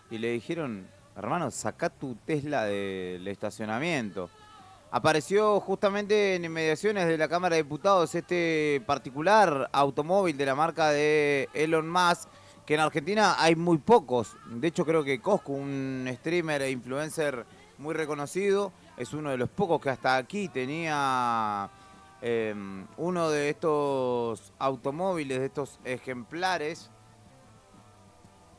S1: Y le dijeron, hermano, sacá tu Tesla del estacionamiento. Apareció justamente en inmediaciones de la Cámara de Diputados este particular automóvil de la marca de Elon Musk, que en Argentina hay muy pocos. De hecho, creo que Coscu, un streamer e influencer muy reconocido, es uno de los pocos que hasta aquí tenía uno de estos automóviles, de estos ejemplares.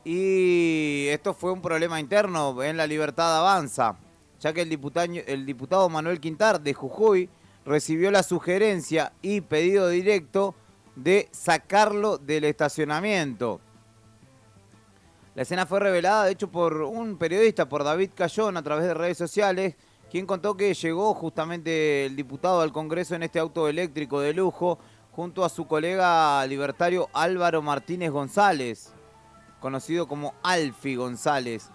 S1: Y esto fue un problema interno en La Libertad Avanza, ya que el diputado Manuel Quintar de Jujuy recibió la sugerencia y pedido directo de sacarlo del estacionamiento. La escena fue revelada, de hecho, por un periodista, por David Cayón, a través de redes sociales, quien contó que llegó justamente el diputado al Congreso en este auto eléctrico de lujo, junto a su colega libertario Álvaro Martínez González, conocido como Alfi González.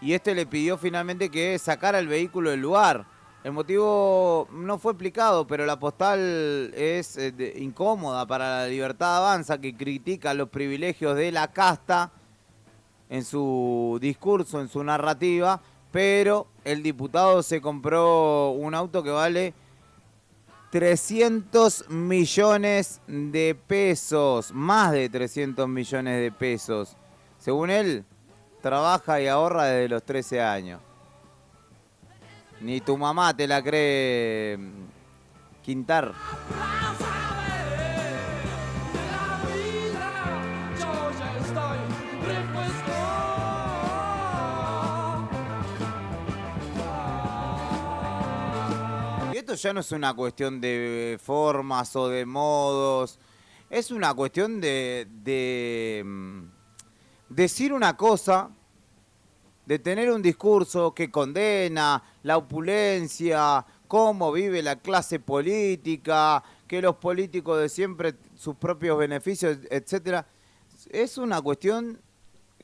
S1: Y este le pidió finalmente que sacara el vehículo del lugar. El motivo no fue explicado, pero la postal es incómoda para La Libertad Avanza, que critica los privilegios de la casta en su discurso, en su narrativa, pero el diputado se compró un auto que vale 300 millones de pesos, más de 300 millones de pesos. Según él, trabaja y ahorra desde los 13 años. Ni tu mamá te la cree, Quintar. Y esto ya no es una cuestión de formas o de modos, es una cuestión de decir una cosa, de tener un discurso que condena la opulencia, cómo vive la clase política, que los políticos de siempre sus propios beneficios, etcétera. Es una cuestión,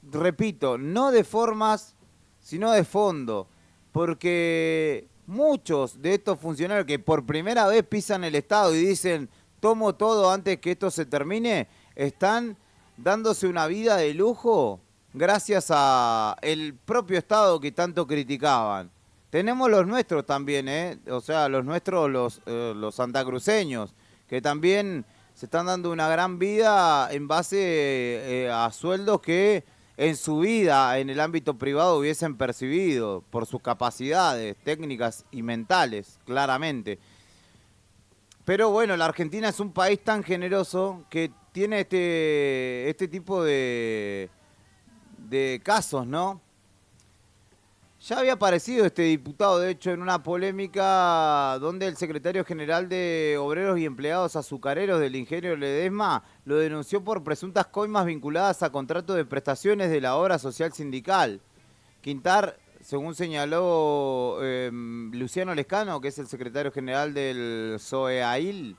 S1: repito, no de formas, sino de fondo, porque muchos de estos funcionarios que por primera vez pisan el Estado y dicen tomo todo antes que esto se termine, están dándose una vida de lujo gracias a el propio Estado que tanto criticaban. Tenemos los nuestros también, o sea, los nuestros, los santacruceños, que también se están dando una gran vida en base a sueldos que en su vida, en el ámbito privado, hubiesen percibido por sus capacidades técnicas y mentales, claramente. Pero bueno, la Argentina es un país tan generoso que tiene este tipo de casos, ¿no? Ya había aparecido este diputado, de hecho, en una polémica donde el secretario general de Obreros y Empleados Azucareros del Ingenio Ledesma lo denunció por presuntas coimas vinculadas a contratos de prestaciones de la obra social sindical. Quintar, según señaló Luciano Lescano, que es el secretario general del SOEAIL,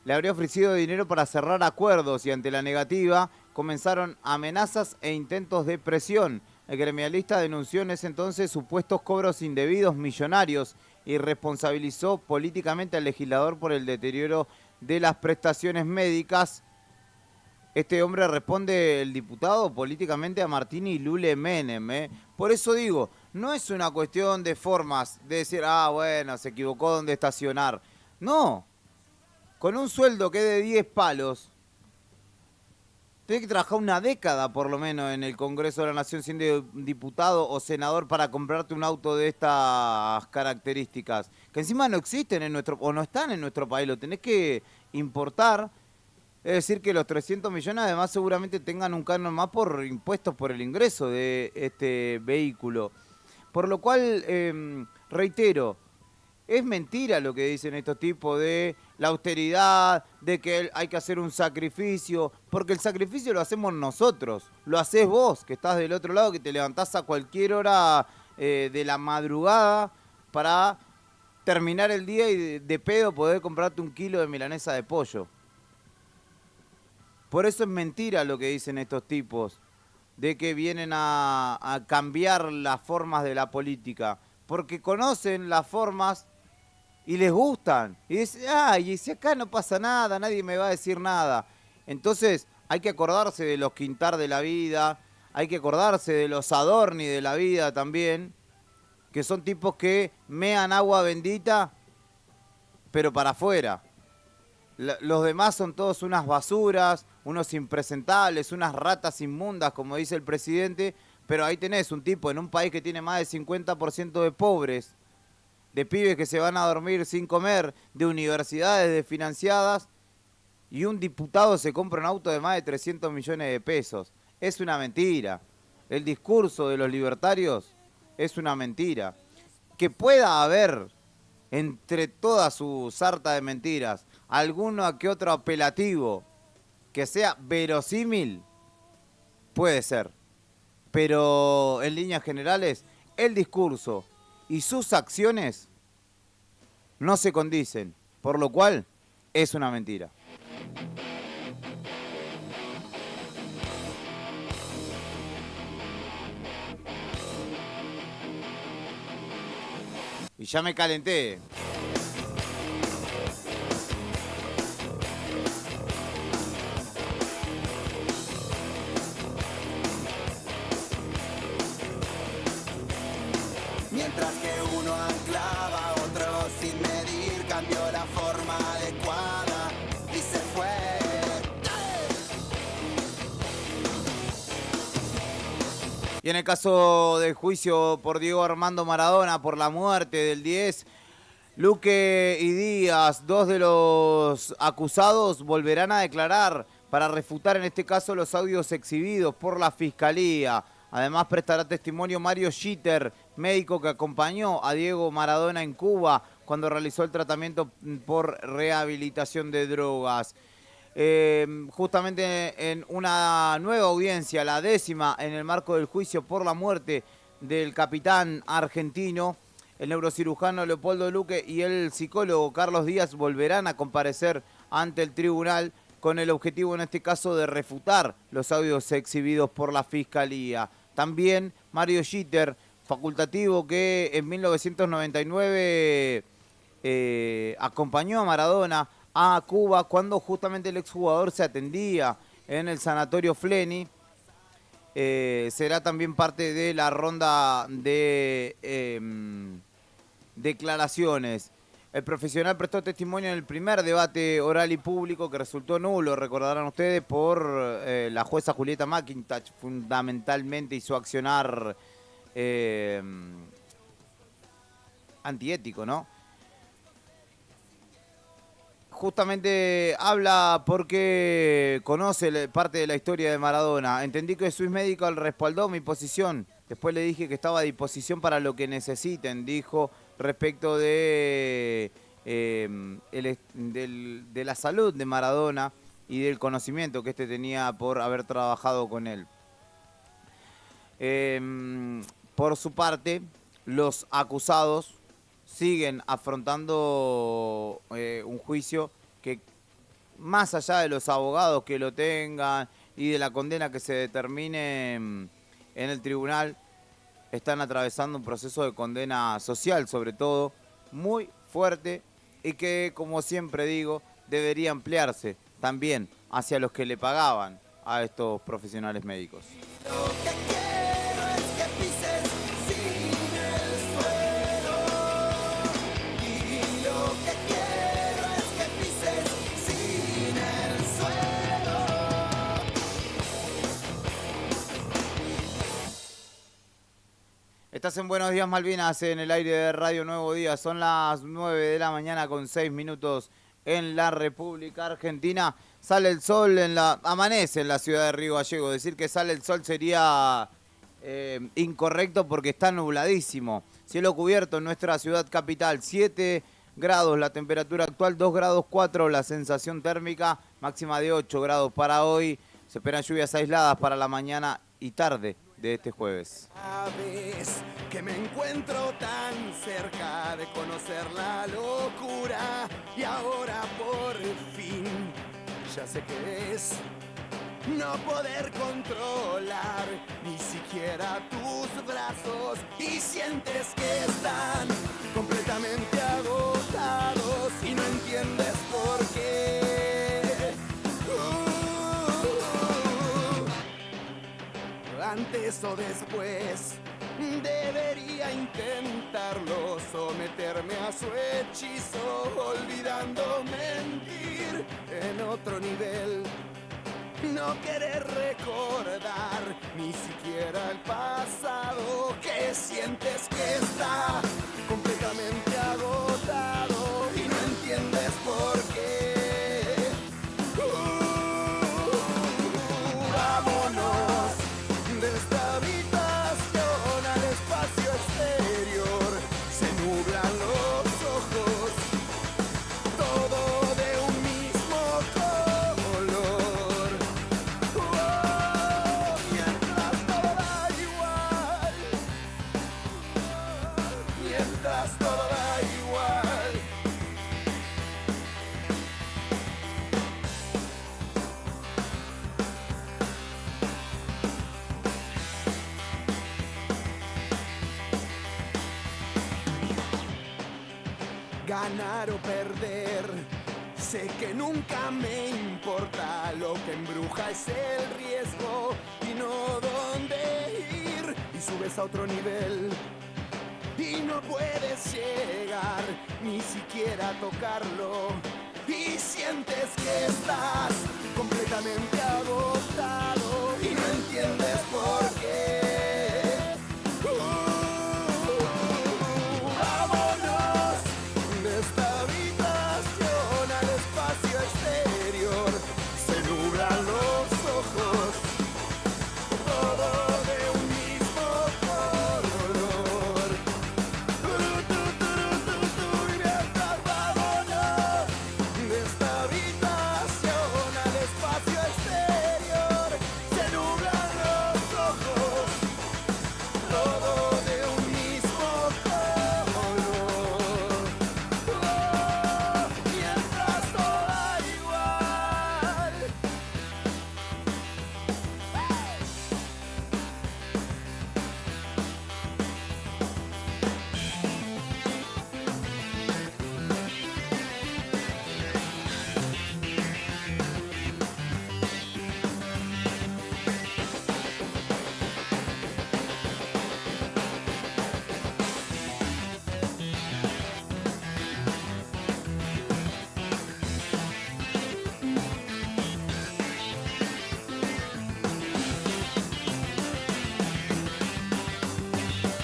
S1: le habría ofrecido dinero para cerrar acuerdos y ante la negativa comenzaron amenazas e intentos de presión. El gremialista denunció en ese entonces supuestos cobros indebidos millonarios y responsabilizó políticamente al legislador por el deterioro de las prestaciones médicas. Este hombre responde, el diputado, políticamente a Martín y Lule Menem. Por eso digo, no es una cuestión de formas, de decir, bueno, se equivocó dónde estacionar. No, con un sueldo que es de 10 palos, tenés que trabajar una década por lo menos en el Congreso de la Nación siendo diputado o senador para comprarte un auto de estas características, que encima no existen en o no están en nuestro país, lo tenés que importar. Es decir que los 300 millones además seguramente tengan un canon más por impuestos por el ingreso de este vehículo. Por lo cual, reitero, Es mentira lo que dicen estos tipos de la austeridad, de que hay que hacer un sacrificio, porque el sacrificio lo hacemos nosotros, lo haces vos, que estás del otro lado, que te levantás a cualquier hora de la madrugada para terminar el día y de pedo poder comprarte un kilo de milanesa de pollo. Por eso es mentira lo que dicen estos tipos, de que vienen a cambiar las formas de la política, porque conocen las formas y les gustan. Y dicen, y si acá no pasa nada, nadie me va a decir nada. Entonces hay que acordarse de los Quintar de la vida, hay que acordarse de los Adorni de la vida también, que son tipos que mean agua bendita, pero para afuera. Los demás son todos unas basuras, unos impresentables, unas ratas inmundas, como dice el presidente, pero ahí tenés un tipo en un país que tiene más del 50% de pobres, de pibes que se van a dormir sin comer, de universidades desfinanciadas, y un diputado se compra un auto de más de 300 millones de pesos. Es una mentira. El discurso de los libertarios es una mentira. Que pueda haber, entre toda su sarta de mentiras, alguno que otro apelativo que sea verosímil, puede ser. Pero en líneas generales, el discurso y sus acciones no se condicen, por lo cual es una mentira. Y ya me calenté.
S3: Mientras que uno anclaba, otro sin medir cambió la forma adecuada y se fue.
S1: Y en el caso del juicio por Diego Armando Maradona por la muerte del 10, Luque y Díaz, dos de los acusados, volverán a declarar para refutar en este caso los audios exhibidos por la Fiscalía. Además prestará testimonio Mario Schitter, médico que acompañó a Diego Maradona en Cuba cuando realizó el tratamiento por rehabilitación de drogas. Justamente en una nueva audiencia, la 10ª, en el marco del juicio por la muerte del capitán argentino, el neurocirujano Leopoldo Luque y el psicólogo Carlos Díaz volverán a comparecer ante el tribunal con el objetivo en este caso de refutar los audios exhibidos por la Fiscalía. También Mario Schitter, facultativo que en 1999 acompañó a Maradona a Cuba cuando justamente el exjugador se atendía en el sanatorio Fleni. Será también parte de la ronda de declaraciones. El profesional prestó testimonio en el primer debate oral y público que resultó nulo, recordarán ustedes, por la jueza Julieta McIntosh, fundamentalmente, y su accionar antiético, ¿no? Justamente habla porque conoce parte de la historia de Maradona. Entendí que Swiss Medical respaldó mi posición. Después le dije que estaba a disposición para lo que necesiten, dijo respecto de la salud de Maradona y del conocimiento que tenía por haber trabajado con él. Por su parte, los acusados siguen afrontando un juicio que, más allá de los abogados que lo tengan y de la condena que se determine en el tribunal, están atravesando un proceso de condena social, sobre todo, muy fuerte, y que, como siempre digo, debería ampliarse también hacia los que le pagaban a estos profesionales médicos.
S3: Lo que quiero es que pises sin el suelo. Y lo que quiero es que pises sin el suelo.
S1: Estás en Buenos Días Malvinas, en el aire de Radio Nuevo Día. Son las 9 de la mañana con 6 minutos en la República Argentina. Sale el sol, amanece en la ciudad de Río Gallegos. Decir que sale el sol sería incorrecto porque está nubladísimo. Cielo cubierto en nuestra ciudad capital, 7 grados la temperatura actual, 2 grados 4 la sensación térmica, máxima de 8 grados para hoy. Se esperan lluvias aisladas para la mañana y tarde de este jueves.
S3: Sabes que me encuentro tan cerca de conocer la locura y ahora por fin ya sé qué es no poder controlar ni siquiera tus brazos y sientes que están completamente agotados y no entiendes por qué. Antes o después debería intentarlo, someterme a su hechizo, olvidando mentir en otro nivel. No querer recordar ni siquiera el pasado, que sientes que está completamente agotado y no entiendes por qué. Vámonos de esta habitación al espacio exterior, se nublan los ojos, todo de un mismo color. Mientras todo da igual, mientras todo da igual. Ganar o perder, sé que nunca me importa, lo que embruja es el riesgo y no dónde ir. Y subes a otro nivel y no puedes llegar ni siquiera tocarlo y sientes que estás completamente agotado y no entiendes por qué. Vámonos de esta habitación al espacio exterior, se nublan los ojos, todo de un mismo color. Y mientras vámonos de esta habitación al espacio exterior, se nublan los ojos, todo de un mismo color. Mientras todo da igual.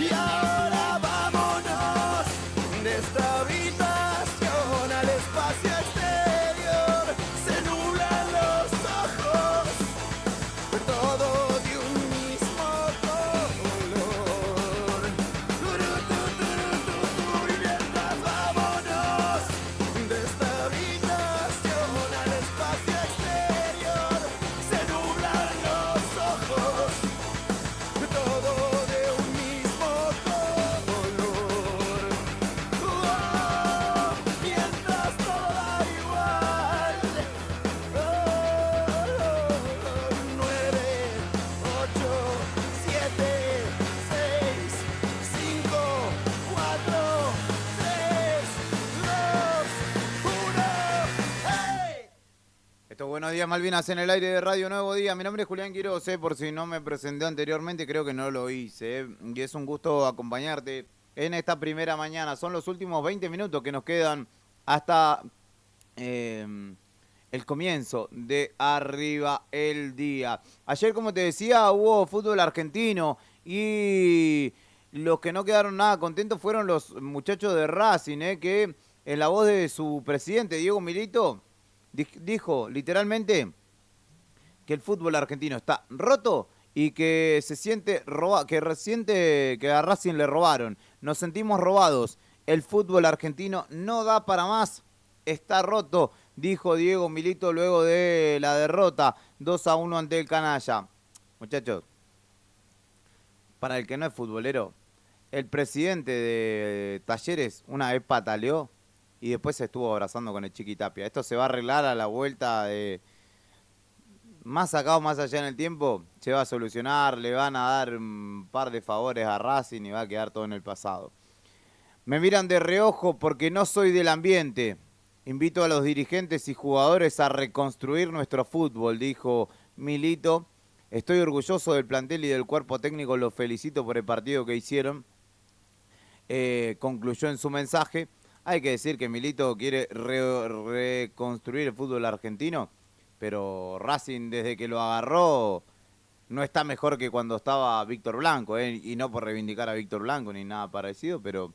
S3: Y ahora vámonos de esta habitación al espacio exterior, se nublan los ojos, todo de un mismo color. Y mientras vámonos de esta habitación al espacio exterior, se nublan los ojos, todo de un mismo color. Mientras todo da igual. 9, 8, 7, 6, 5, 4, 3, 2, 1. ¡Hey!
S1: Esto es Buenos Días Malvinas en el aire de Radio Nuevo Día. Mi nombre es Julián Quiroz, por si no me presenté anteriormente, creo que no lo hice. Y es un gusto acompañarte en esta primera mañana. Son los últimos 20 minutos que nos quedan hasta el comienzo de Arriba el Día. Ayer, como te decía, hubo fútbol argentino y los que no quedaron nada contentos fueron los muchachos de Racing, que en la voz de su presidente, Diego Milito, dijo literalmente que el fútbol argentino está roto y que se siente que resiente que a Racing le robaron. nos sentimos robados. El fútbol argentino no da para más. Está roto, dijo Diego Milito luego de la derrota 2-1 ante el Canalla. Muchachos, para el que no es futbolero, el presidente de Talleres una vez pataleó y después se estuvo abrazando con el Chiqui Tapia. Esto se va a arreglar a la vuelta de... Más acá o más allá en el tiempo, se va a solucionar, le van a dar un par de favores a Racing y va a quedar todo en el pasado. Me miran de reojo porque no soy del ambiente. Invito a los dirigentes y jugadores a reconstruir nuestro fútbol, dijo Milito. Estoy orgulloso del plantel y del cuerpo técnico, los felicito por el partido que hicieron. Concluyó en su mensaje. Hay que decir que Milito quiere reconstruir el fútbol argentino, pero Racing desde que lo agarró no está mejor que cuando estaba Víctor Blanco, y no por reivindicar a Víctor Blanco ni nada parecido, pero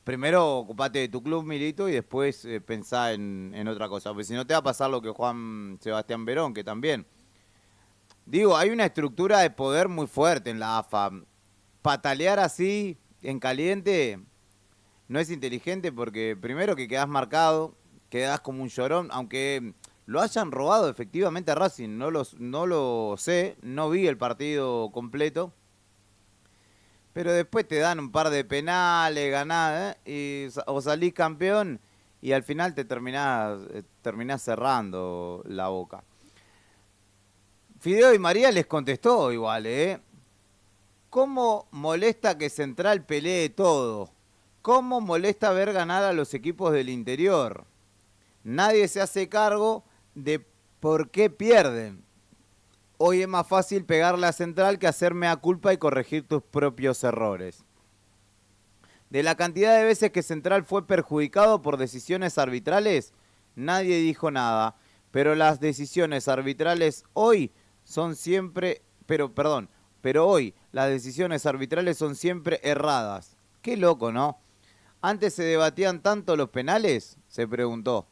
S1: primero ocupate de tu club, Milito, y después pensá en otra cosa, porque si no te va a pasar lo que Juan Sebastián Verón, que también. Digo, hay una estructura de poder muy fuerte en la AFA. Patalear así, en caliente, no es inteligente porque primero que quedás marcado, quedás como un llorón, aunque lo hayan robado efectivamente a Racing, no lo sé, no vi el partido completo, pero después te dan un par de penales, ganás, o salís campeón y al final te terminás cerrando la boca. Fideo y María les contestó igual, ¿Cómo molesta que Central pelee todo? ¿Cómo molesta ver ganar a los equipos del interior? Nadie se hace cargo de por qué pierden. Hoy es más fácil pegarle a Central que hacerme a culpa y corregir tus propios errores. De la cantidad de veces que Central fue perjudicado por decisiones arbitrales, nadie dijo nada. Pero las decisiones arbitrales hoy son siempre... Pero hoy las decisiones arbitrales son siempre erradas. Qué loco, ¿no? ¿Antes se debatían tanto los penales?, se preguntó.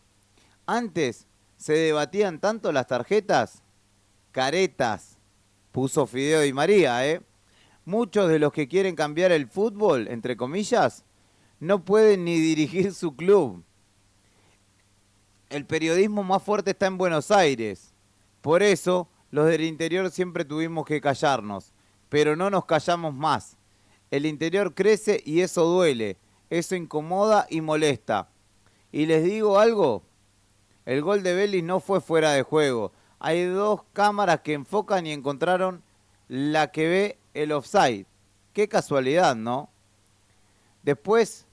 S1: ¿Antes se debatían tanto las tarjetas? Caretas, puso Fideo Di María, Muchos de los que quieren cambiar el fútbol, entre comillas, no pueden ni dirigir su club. El periodismo más fuerte está en Buenos Aires. Por eso, los del interior siempre tuvimos que callarnos. Pero no nos callamos más. El interior crece y eso duele. Eso incomoda y molesta. Y les digo algo. El gol de Vélez no fue fuera de juego. Hay dos cámaras que enfocan y encontraron la que ve el offside. Qué casualidad, ¿no? Después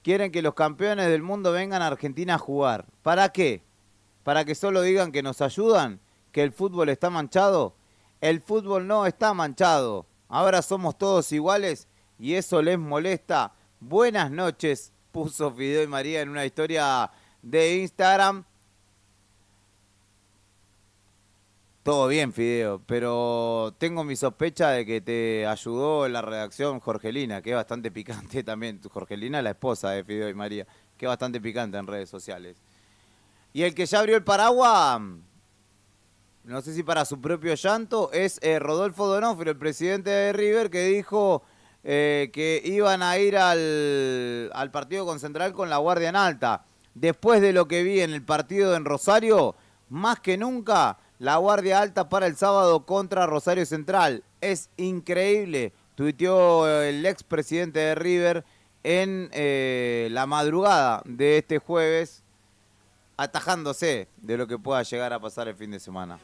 S1: quieren que los campeones del mundo vengan a Argentina a jugar. ¿Para qué? ¿Para que solo digan que nos ayudan? ¿Que el fútbol está manchado? El fútbol no está manchado. Ahora somos todos iguales y eso les molesta. Buenas noches, puso Fideo y María en una historia de Instagram. Todo bien, Fideo, pero tengo mi sospecha de que te ayudó en la redacción Jorgelina, que es bastante picante también. Jorgelina es la esposa de Fideo y María, que es bastante picante en redes sociales. Y el que ya abrió el paraguas, no sé si para su propio llanto, es Rodolfo Donofrio, el presidente de River, que dijo que iban a ir al partido con Central con la guardia en alta. Después de lo que vi en el partido en Rosario, más que nunca, la guardia alta para el sábado contra Rosario Central. Es increíble, tuiteó el expresidente de River en la madrugada de este jueves, atajándose de lo que pueda llegar a pasar el fin de semana.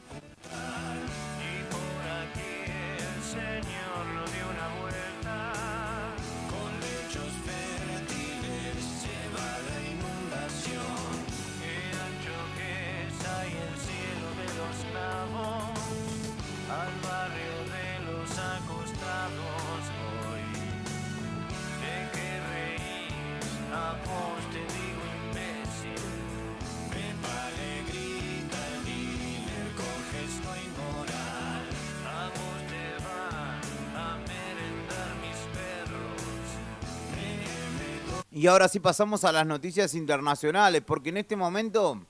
S1: Y ahora sí pasamos a las noticias internacionales, porque en este momento,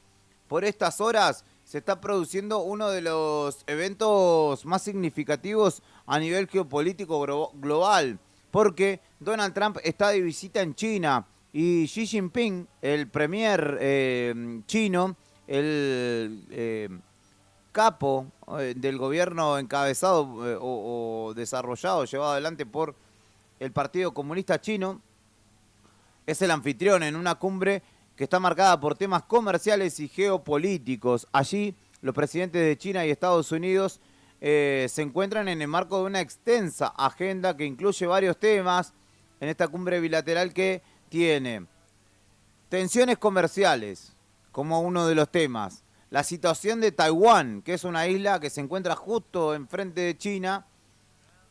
S1: por estas horas, se está produciendo uno de los eventos más significativos a nivel geopolítico global. porque Donald Trump está de visita en China y Xi Jinping, el premier chino, el capo del gobierno encabezado o desarrollado, llevado adelante por el Partido Comunista Chino, es el anfitrión en una cumbre que está marcada por temas comerciales y geopolíticos. Allí los presidentes de China y Estados Unidos se encuentran en el marco de una extensa agenda que incluye varios temas en esta cumbre bilateral que tiene tensiones comerciales como uno de los temas, la situación de Taiwán, que es una isla que se encuentra justo enfrente de China,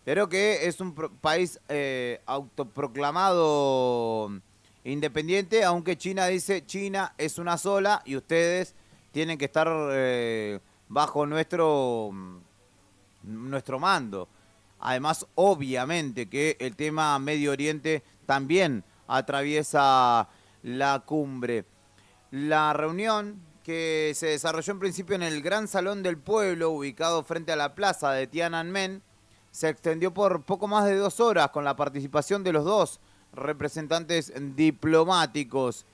S1: pero que es un país autoproclamado independiente, aunque China dice China es una sola y ustedes tienen que estar bajo nuestro mando. Además, obviamente que el tema Medio Oriente también atraviesa la cumbre. La reunión, que se desarrolló en principio en el Gran Salón del Pueblo, ubicado frente a la plaza de Tiananmen, se extendió por poco más de 2 horas con la participación de los 2 representantes diplomáticos.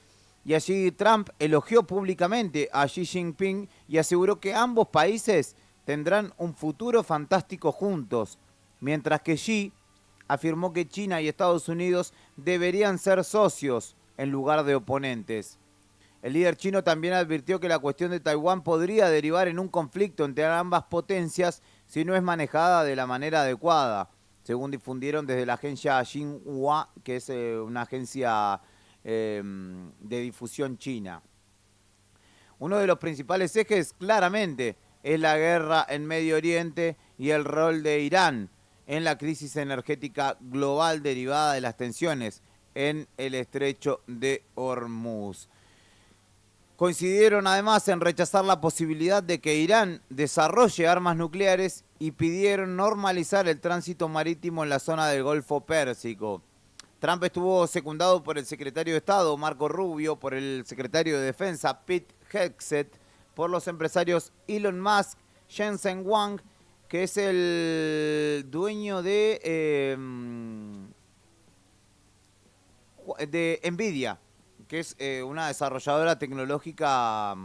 S1: Y allí Trump elogió públicamente a Xi Jinping y aseguró que ambos países tendrán un futuro fantástico juntos, mientras que Xi afirmó que China y Estados Unidos deberían ser socios en lugar de oponentes. El líder chino también advirtió que la cuestión de Taiwán podría derivar en un conflicto entre ambas potencias si no es manejada de la manera adecuada, según difundieron desde la agencia Xinhua, que es una agencia de difusión china. Uno de los principales ejes, claramente, es la guerra en Medio Oriente y el rol de Irán en la crisis energética global derivada de las tensiones en el estrecho de Hormuz. Coincidieron además en rechazar la posibilidad de que Irán desarrolle armas nucleares y pidieron normalizar el tránsito marítimo en la zona del Golfo Pérsico. Trump estuvo secundado por el secretario de Estado, Marco Rubio, por el secretario de Defensa, Pete Hegseth, por los empresarios Elon Musk, Jensen Huang, que es el dueño de Nvidia, que es una desarrolladora tecnológica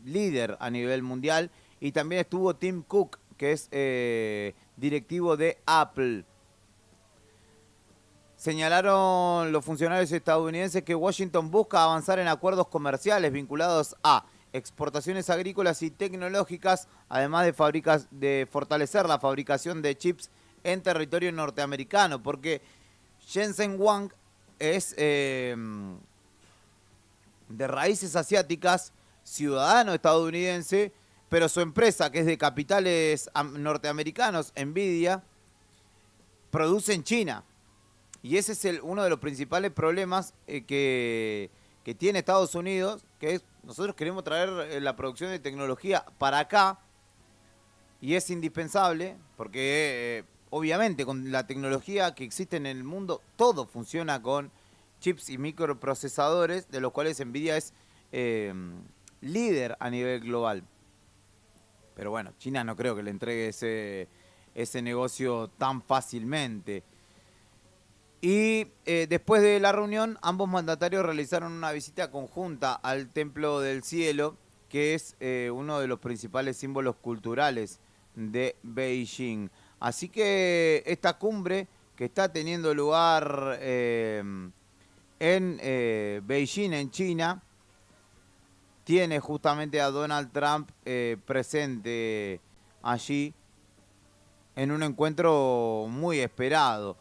S1: líder a nivel mundial, y también estuvo Tim Cook, que es directivo de Apple. Señalaron los funcionarios estadounidenses que Washington busca avanzar en acuerdos comerciales vinculados a exportaciones agrícolas y tecnológicas, además de fortalecer la fabricación de chips en territorio norteamericano, porque Jensen Huang es de raíces asiáticas, ciudadano estadounidense, pero su empresa, que es de capitales norteamericanos, Nvidia, produce en China. Y ese es uno de los principales problemas que tiene Estados Unidos, que es, nosotros queremos traer la producción de tecnología para acá, y es indispensable, porque obviamente con la tecnología que existe en el mundo, todo funciona con chips y microprocesadores, de los cuales Nvidia es líder a nivel global. Pero bueno, China no creo que le entregue ese negocio tan fácilmente. Y después de la reunión, ambos mandatarios realizaron una visita conjunta al Templo del Cielo, que es uno de los principales símbolos culturales de Beijing. Así que esta cumbre que está teniendo lugar en Beijing, en China, tiene justamente a Donald Trump presente allí en un encuentro muy esperado.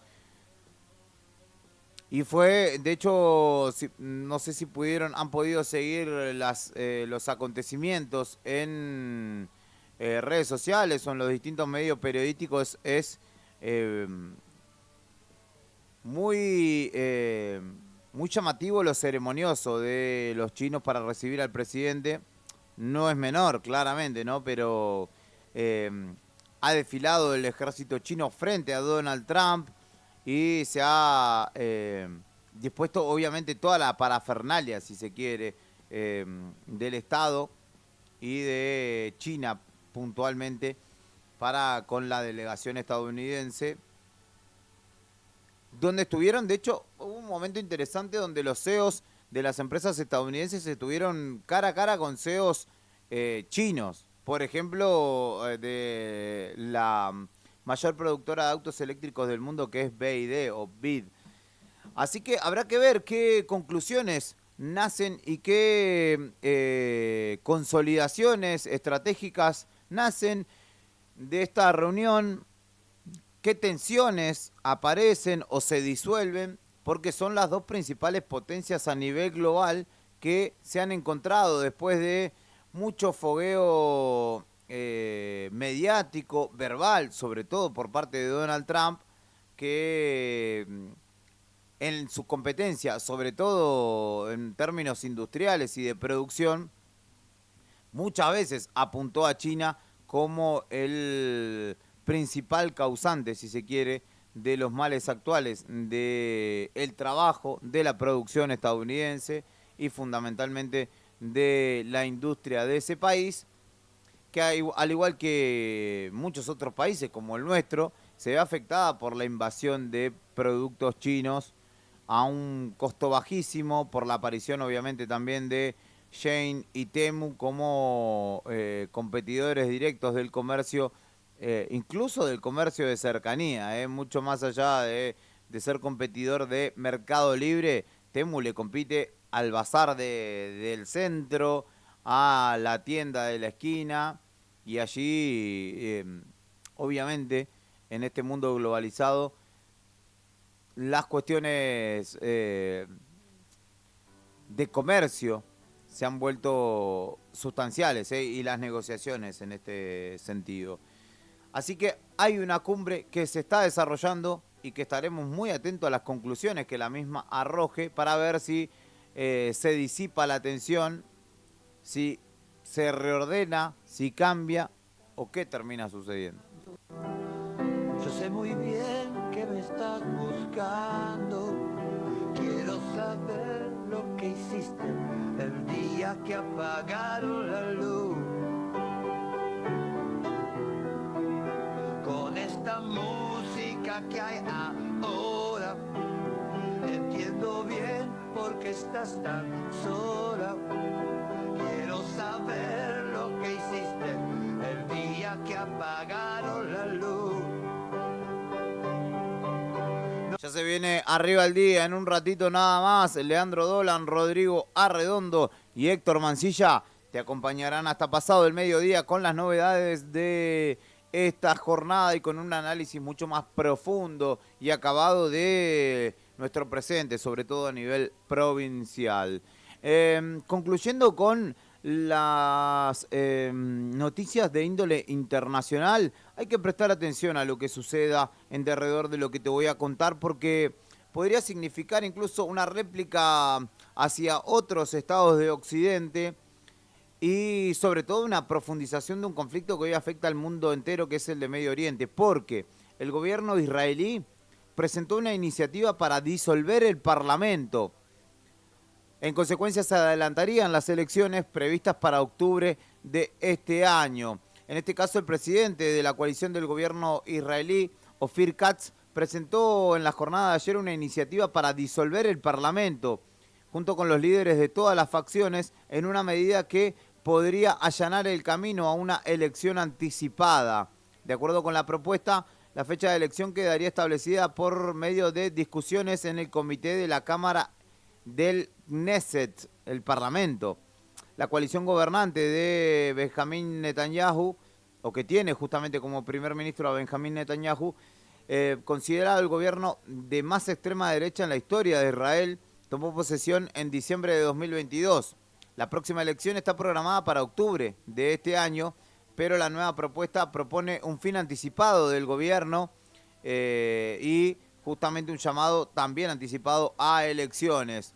S1: Y fue, de hecho, no sé si han podido seguir los acontecimientos en redes sociales o en los distintos medios periodísticos. Es muy llamativo lo ceremonioso de los chinos para recibir al presidente. No es menor, claramente, ¿no? Pero ha desfilado el ejército chino frente a Donald Trump y se ha dispuesto, obviamente, toda la parafernalia, si se quiere, del Estado y de China puntualmente con la delegación estadounidense. donde estuvieron, de hecho, hubo un momento interesante donde los CEOs de las empresas estadounidenses estuvieron cara a cara con CEOs chinos. Por ejemplo, de la mayor productora de autos eléctricos del mundo, que es BYD o BYD. Así que habrá que ver qué conclusiones nacen y qué consolidaciones estratégicas nacen de esta reunión, qué tensiones aparecen o se disuelven, porque son las dos principales potencias a nivel global que se han encontrado después de mucho fogueo mediático, verbal, sobre todo por parte de Donald Trump, que en su competencia, sobre todo en términos industriales y de producción, muchas veces apuntó a China como el principal causante, si se quiere, de los males actuales del trabajo, de la producción estadounidense y fundamentalmente de la industria de ese país, que al igual que muchos otros países como el nuestro, se ve afectada por la invasión de productos chinos a un costo bajísimo, por la aparición obviamente también de Shein y Temu como competidores directos del comercio, incluso del comercio de cercanía, mucho más allá de ser competidor de Mercado Libre. Temu le compite al bazar del centro, a la tienda de la esquina, y allí, obviamente, en este mundo globalizado, las cuestiones de comercio se han vuelto sustanciales, y las negociaciones en este sentido. Así que hay una cumbre que se está desarrollando y que estaremos muy atentos a las conclusiones que la misma arroje para ver si se disipa la tensión, si se reordena, si cambia o qué termina sucediendo.
S3: Yo sé muy bien que me estás buscando. Quiero saber lo que hiciste el día que apagaron la luz. Con esta música que hay ahora, entiendo bien por qué estás tan sola. Quiero saber lo que hiciste el día que apagaron la luz.
S1: Ya se viene arriba el día, en un ratito nada más. Leandro Dolan, Rodrigo Arredondo y Héctor Mancilla te acompañarán hasta pasado el mediodía con las novedades de esta jornada y con un análisis mucho más profundo y acabado de nuestro presente, sobre todo a nivel provincial. Concluyendo con las noticias de índole internacional, hay que prestar atención a lo que suceda en derredor de lo que te voy a contar, porque podría significar incluso una réplica hacia otros estados de Occidente y sobre todo una profundización de un conflicto que hoy afecta al mundo entero, que es el de Medio Oriente, porque el gobierno israelí presentó una iniciativa para disolver el Parlamento. En consecuencia, se adelantarían las elecciones previstas para octubre de este año. En este caso, el presidente de la coalición del gobierno israelí, Ofir Katz, presentó en la jornada de ayer una iniciativa para disolver el Parlamento, junto con los líderes de todas las facciones, en una medida que podría allanar el camino a una elección anticipada. De acuerdo con la propuesta, la fecha de elección quedaría establecida por medio de discusiones en el comité de la Cámara del Knesset, el Parlamento. La coalición gobernante de Benjamín Netanyahu, o que tiene justamente como primer ministro a Benjamín Netanyahu, considerado el gobierno de más extrema derecha en la historia de Israel, tomó posesión en diciembre de 2022. La próxima elección está programada para octubre de este año, pero la nueva propuesta propone un fin anticipado del gobierno y justamente un llamado también anticipado a elecciones.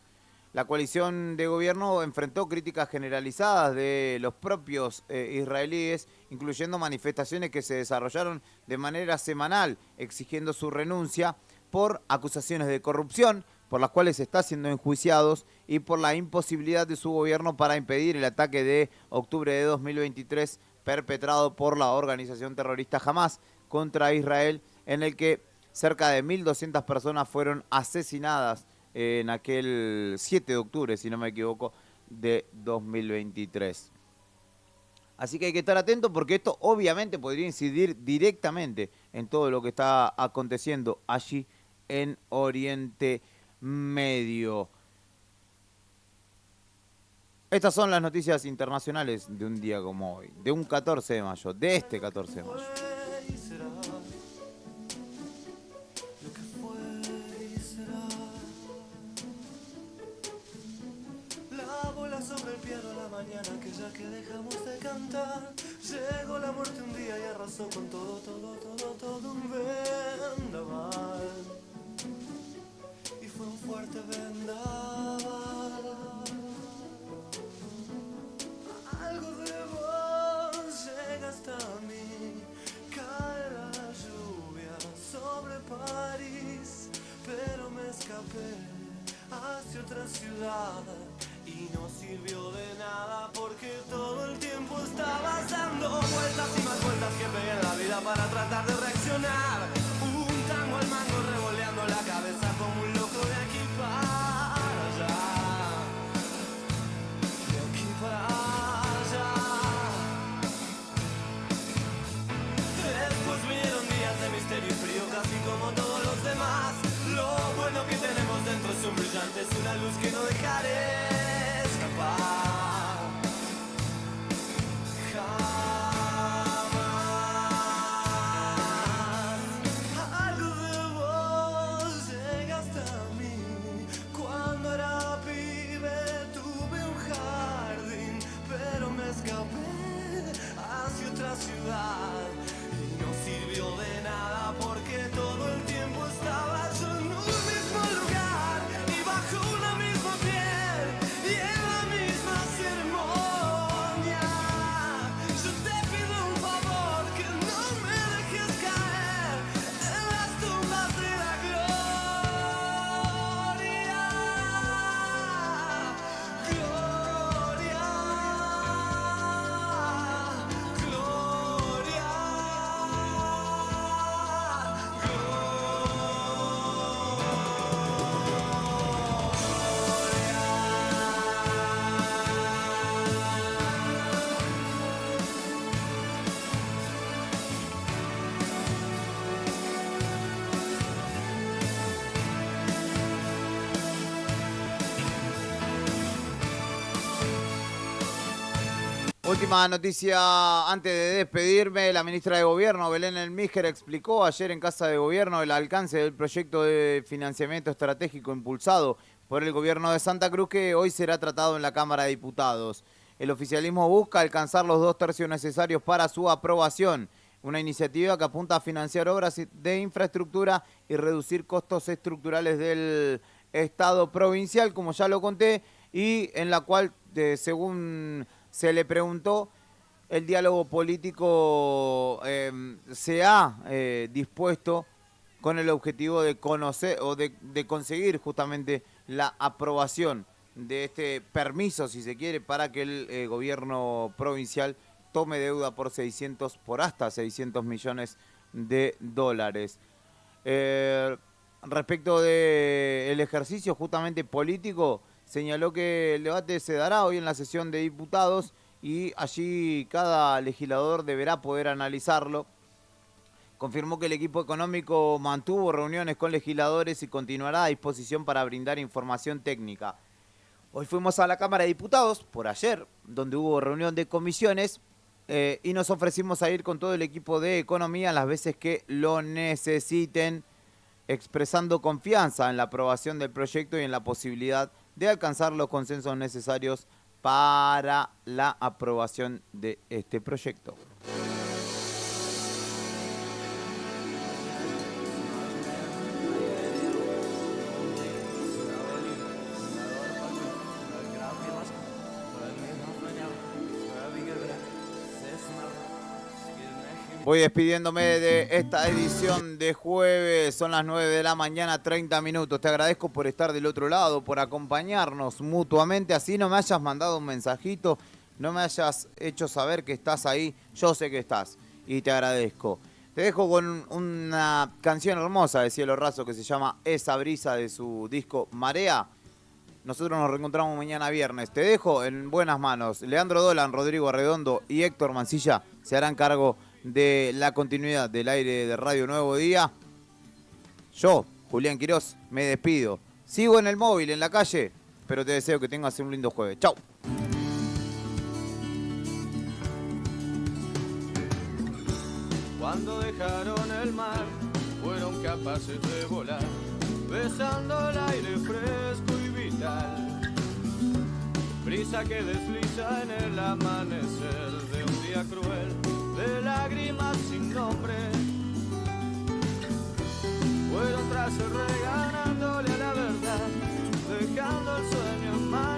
S1: La coalición de gobierno enfrentó críticas generalizadas de los propios israelíes, incluyendo manifestaciones que se desarrollaron de manera semanal, exigiendo su renuncia por acusaciones de corrupción, por las cuales está siendo enjuiciados, y por la imposibilidad de su gobierno para impedir el ataque de octubre de 2023 perpetrado por la organización terrorista Hamas contra Israel, en el que cerca de 1.200 personas fueron asesinadas en aquel 7 de octubre, si no me equivoco, de 2023. Así que hay que estar atentos porque esto obviamente podría incidir directamente en todo lo que está aconteciendo allí en Oriente Medio. Estas son las noticias internacionales de un día como hoy, de un 14 de mayo, de este 14 de mayo.
S3: La bola sobre el piano a la mañana, aquella que dejamos de cantar. Llegó la muerte un día y arrasó con todo un vendaval. Y fue un fuerte vendaval. Algo de vos llega hasta mí. Cae la lluvia sobre París, pero me escapé hacia otra ciudad. Y no sirvió de nada porque todo el tiempo estabas dando vueltas y más vueltas que pegué en la vida para tratar de reaccionar. Un tango al mango revoleando la cabeza como un loco de aquí para allá. De aquí para allá. Después vinieron días de misterio y frío casi como todos los demás. Lo bueno que tenemos dentro es un brillante, es una luz que no dejaré escapar jamás. Algo de vos llega hasta mí. Cuando era pibe tuve un jardín, pero me escapé hacia otra ciudad. Y no sirvió de nada porque todo el tiempo estaba yo en un mismo lugar y bajo una misma piel y en la misma ceremonia. Yo te pido un favor, que no me dejes caer en las tumbas de la gloria. Gloria, gloria.
S1: Última noticia antes de despedirme. La ministra de Gobierno, Belén Elmíger, explicó ayer en Casa de Gobierno el alcance del proyecto de financiamiento estratégico impulsado por el Gobierno de Santa Cruz, que hoy será tratado en la Cámara de Diputados. El oficialismo busca alcanzar los 2 tercios necesarios para su aprobación. Una iniciativa que apunta a financiar obras de infraestructura y reducir costos estructurales del Estado provincial, como ya lo conté, y en la cual, según se le preguntó, el diálogo político se ha dispuesto con el objetivo de conocer o de conseguir justamente la aprobación de este permiso, si se quiere, para que el gobierno provincial tome deuda por hasta 600 millones de dólares. Respecto del ejercicio justamente político, señaló que el debate se dará hoy en la sesión de diputados y allí cada legislador deberá poder analizarlo. Confirmó que el equipo económico mantuvo reuniones con legisladores y continuará a disposición para brindar información técnica. Hoy fuimos a la Cámara de Diputados, por ayer, donde hubo reunión de comisiones y nos ofrecimos a ir con todo el equipo de economía las veces que lo necesiten, expresando confianza en la aprobación del proyecto y en la posibilidad de alcanzar los consensos necesarios para la aprobación de este proyecto. Voy despidiéndome de esta edición de jueves, son las 9 de la mañana, 30 minutos. Te agradezco por estar del otro lado, por acompañarnos mutuamente. Así no me hayas mandado un mensajito, no me hayas hecho saber que estás ahí, yo sé que estás y te agradezco. Te dejo con una canción hermosa de Cielo Raso que se llama Esa Brisa de su disco Marea. Nosotros nos reencontramos mañana viernes. Te dejo en buenas manos. Leandro Dolan, Rodrigo Arredondo y Héctor Mancilla se harán cargo de la continuidad del aire de Radio Nuevo Día. Yo, Julián Quirós, me despido. Sigo en el móvil, en la calle, pero te deseo que tengas un lindo jueves. Chau.
S12: Cuando dejaron el mar, fueron capaces de volar, besando el aire fresco y vital. Brisa que desliza en el amanecer de un día cruel, de lágrimas sin nombre. Fueron tras el regalo